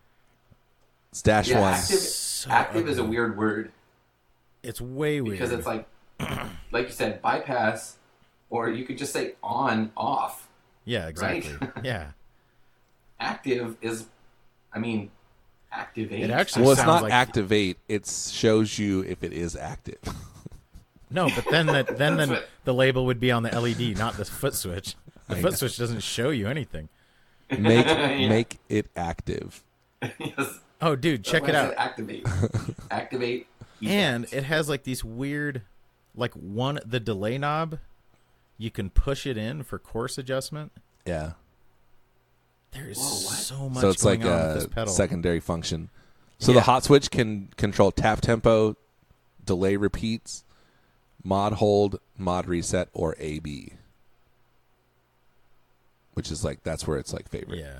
Stash Yeah, one. active is a weird word It's way weird. because it's like you said, bypass, or you could just say on, off. yeah, exactly. Yeah. Active is, activate. It actually Well, it's sounds not like activate. It shows you if it is active. no, but then That's what- the label would be on the LED, not the foot switch. The I foot know. switch doesn't show you anything. Make it active. Yes. Oh, dude, check That's it why I out. said activate. Activate. And effect. it has like these weird, like the delay knob. You can push it in for course adjustment. Yeah. There is Whoa, what? so much So it's going like on with this a pedal. secondary function. So Yeah. the hot switch can control tap tempo, delay repeats, mod hold, mod reset, or AB. Which is like, that's where it's like favorite. Yeah.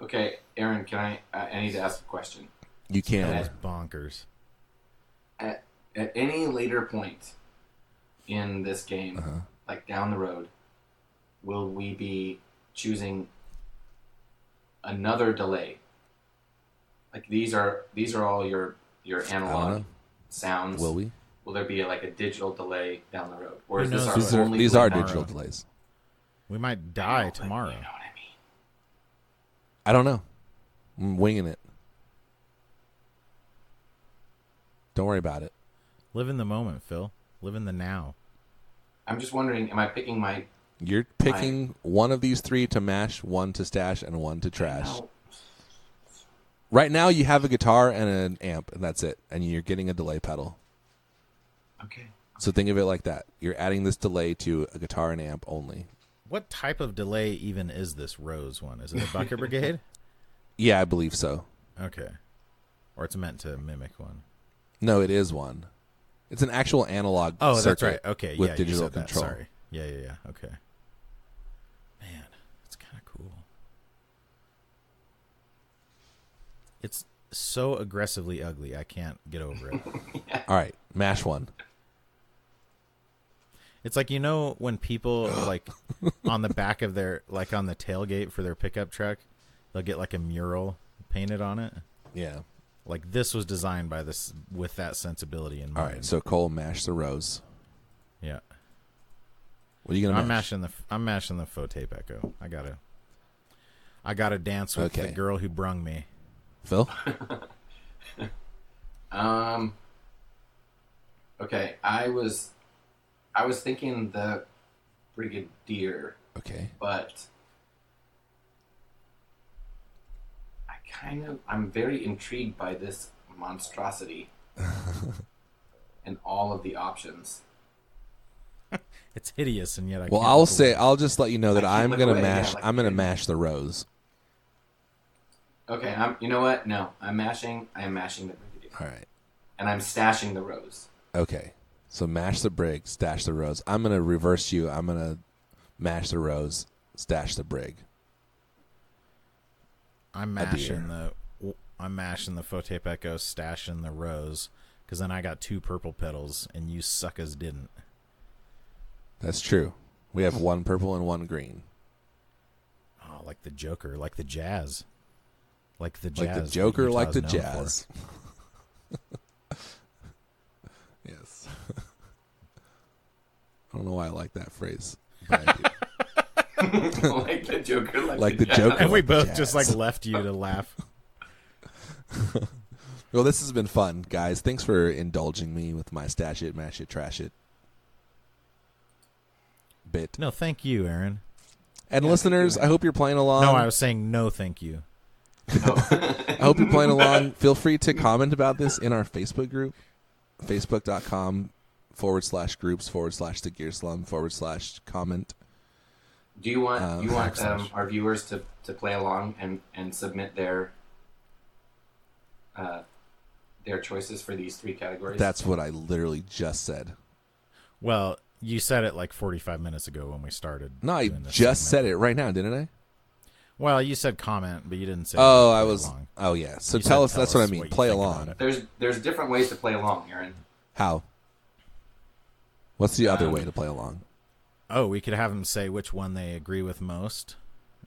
Okay, Aaron, can I need to ask a question. You That can. was bonkers. At any later point in this game, Uh-huh. like down the road, will we be choosing another delay? Like these are all your analog know. sounds. Will we? Will there be like a digital delay down the road, or Who is this knows? our These only are delay? digital delays. We might die tomorrow. You know what I mean? I don't know. I'm winging it. Don't worry about it. Live in the moment, Phil. Live in the now. I'm just wondering, am I picking my? You're picking one of these 3 to mash, one to stash, and one to trash. No. Right now, you have a guitar and an amp, and that's it. And you're getting a delay pedal. Okay. So think of it like that. You're adding this delay to a guitar and amp only. What type of delay even is this Rose one? Is it a Bucket Brigade? Yeah, I believe so. Okay. Or it's meant to mimic one. No, it is one. It's an actual analog Oh, that's circuit right. Okay, with yeah, digital you said that. control. Sorry. Yeah. Okay. Man, it's kind of cool. It's so aggressively ugly. I can't get over it. All right, mash one. It's like, when people like on the back of their, like on the tailgate for their pickup truck, they'll get like a mural painted on it. Yeah. Like this was designed by this with that sensibility in mind. All right, so Cole, mash the Rose. Yeah. What are you gonna mash? I'm mashing the faux tape echo. I gotta dance with the girl who brung me. Phil? Okay, I was thinking the Brigadier. Okay. But I'm very intrigued by this monstrosity and all of the options. It's hideous, and yet I. Well, can't I'll just let you know that I'm gonna mash. Yeah, I'm gonna mash the Rose. Okay, you know what? No, I am mashing the Brigadier. All right. And I'm stashing the Rose. Okay. So mash the Brig, stash the Rose. I'm gonna reverse you. I'm gonna mash the Rose, stash the Brig. I'm mashing the faux tape echo, stashing the Rose, because then I got 2 purple pedals, and you suckers didn't. That's true. We have 1 purple and 1 green. Oh, like the Joker, like the Jazz. Like the Joker, like the known Jazz. Yes. I don't know why I like that phrase, but I do. Like the Joker, like the Joker. And we like both Jazz. just like left you to laugh. Well, this has been fun, guys. Thanks for indulging me with my stash it, mash it, trash it bit. No, thank you, Aaron. And listeners, I hope you're playing along. No, I was saying no, thank you. I hope you're playing along. Feel free to comment about this in our Facebook group, facebook.com/groups/the Gear Slum /comment. Do you want our viewers to play along and submit their choices for these 3 categories? That's what I literally just said. Well, you said it like 45 minutes ago when we started. No, I just said it right now, didn't I? Well, you said comment, but you didn't say. Oh, I was. Along. Oh, yeah. So tell us. That's what I mean. Play along. There's different ways to play along, Aaron. How? What's the other way to play along? Oh, we could have them say which one they agree with most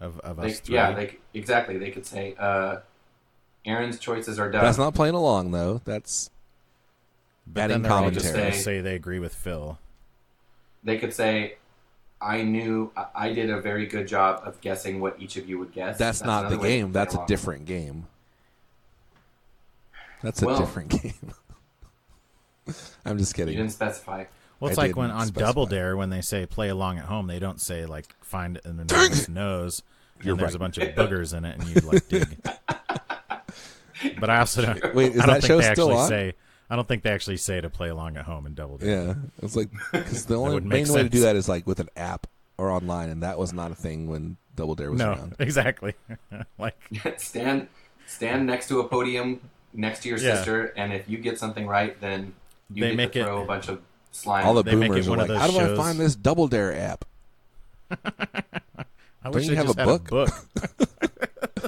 of us 3. Yeah, exactly. They could say, Aaron's choices are done. That's not playing along, though. That's adding commentary. Just say they agree with Phil. They could say, I did a very good job of guessing what each of you would guess. That's not the game. That's a different game. That's a different game. I'm just kidding. You didn't specify. Well, it's like when on Double Dare, when they say play along at home, they don't say like find an enormous nose and there's a bunch of boogers in it and you like dig. But I also don't. Wait, is that show still on? I don't think they actually say to play along at home in Double Dare. Yeah, it's like because the only main way to do that is like with an app or online, and that was not a thing when Double Dare was around. Exactly. Like stand next to a podium next to your sister, and if you get something right, then you get to throw a bunch of slime. All the boomers are like, "How do I find this Double Dare app?" Don't you have a book?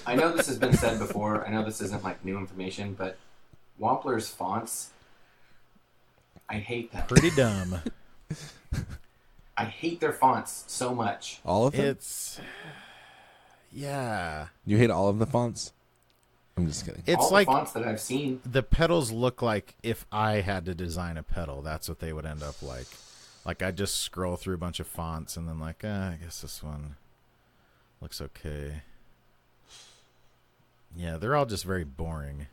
I know this has been said before. I know this isn't like new information, but Wampler's fonts, I hate that. Pretty dumb. I hate their fonts so much. All of them? Yeah. You hate all of the fonts? I'm just kidding. It's all like the fonts that I've seen. The pedals look like if I had to design a pedal, that's what they would end up like. Like I just scroll through a bunch of fonts and then like, I guess this one looks okay. Yeah, they're all just very boring.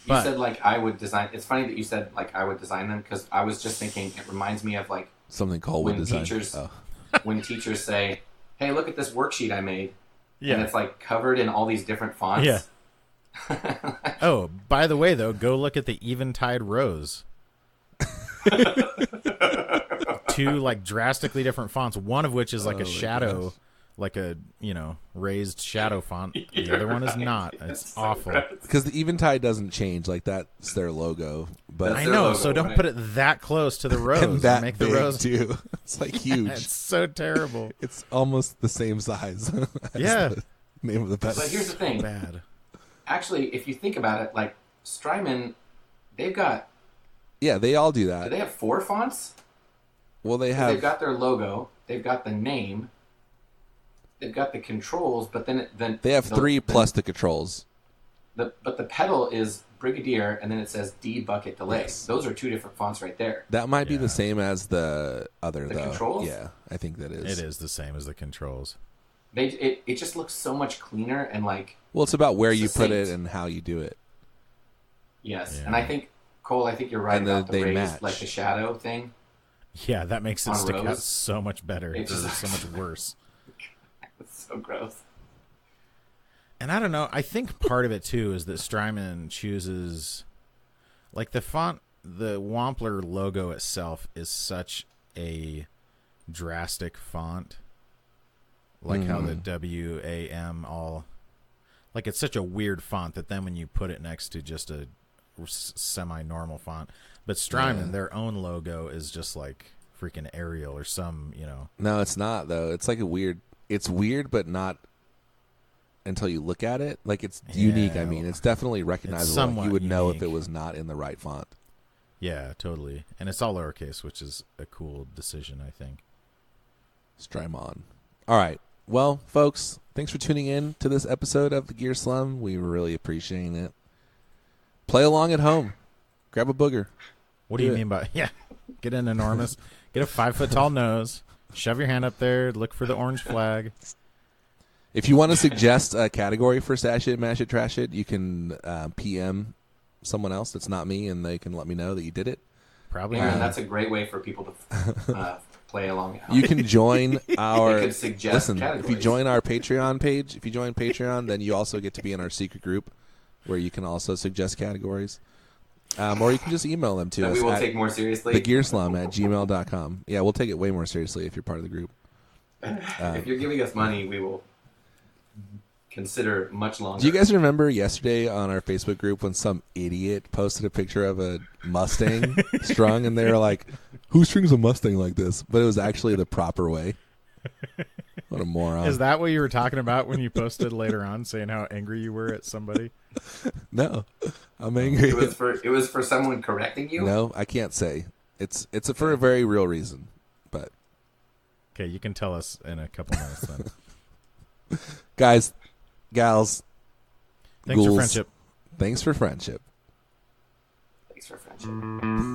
You said like I would design. It's funny that you said like I would design them because I was just thinking it reminds me of like something called when teachers when teachers say, "Hey, look at this worksheet I made," and it's like covered in all these different fonts. Yeah. Oh, by the way, though, go look at the Eventide Rose. Two like drastically different fonts. One of which is like a shadow, gosh. like a raised shadow font. The other one is not. It's awful. Because the Eventide doesn't change. Like that's their logo. But That's I their know. logo, so don't right? put it that close to the rose. and that make big the rose too. It's like huge. It's so terrible. It's almost the same size. as Yeah. the name of the pedal. But here's the thing. Bad. Actually, if you think about it, like Strymon, they've got. Yeah, they all do Do that. they have 4 fonts? Well, they 'Cause have. They've got their logo. They've got the name. They've got the controls, but then They have 3 plus the controls. But the pedal is Brigadier, and then it says D bucket delay. Yes. Those are 2 different fonts right there. That might be Yeah. the same as the other, The though. controls? Yeah, I think that is. It is the same as the controls. It just looks so much cleaner and like Well, it's about where you put it Succinct. and how you do it. yes. Yeah. And I think Cole, I think you're right And about the they raised, match. like the shadow thing. Yeah, that makes it On stick out Rose? so much better. It It's just- so much worse. It's so gross. And I don't know. I think part of it too is that Strymon chooses, like the font, the Wampler logo itself is such a drastic font. Like how the WAM all, like it's such a weird font that then when you put it next to just a semi-normal font, but Strymon, their own logo is just like freaking Arial or some, No, it's not, though. It's like a weird. It's weird, but not until you look at it. Like, it's unique. I mean, it's definitely recognizable. Like, somewhat you would know if unique. it was not in the right font. Yeah, totally. And it's all lowercase, which is a cool decision, I think. Strymon. All right. Well, folks, thanks for tuning in to this episode of the Gear Slum. We were really appreciating it. Play along at home. Grab a booger. What do Do you it. mean by, get an enormous, get a 5-foot tall nose, shove your hand up there, look for the orange flag. If you want to suggest a category for Stash It, Mash It, Trash It, you can PM someone else that's not me, and they can let me know that you did it. Probably Aaron, not. that's a great way for people to play along at home. You can join our. They could suggest Listen, if you categories. join our Patreon page, if you join Patreon, then you also get to be in our secret group, where you can also suggest categories, or you can just email them to that us we will at take more seriously. thegearslum@gmail.com. Yeah, we'll take it way more seriously if you're part of the group. If you're giving us money, we will consider much longer. Do you guys remember yesterday on our Facebook group when some idiot posted a picture of a Mustang strung, and they were like, "Who strings a Mustang like this?" But it was actually the proper way. What a moron! Is that what you were talking about when you posted later on saying how angry you were at somebody? No, I'm angry. It was for someone correcting you? No, I can't say. It's for a very real reason. But Okay, you can tell us in a couple minutes then. guys, gals, Thanks for ghouls, friendship. Thanks for friendship. Thanks for friendship.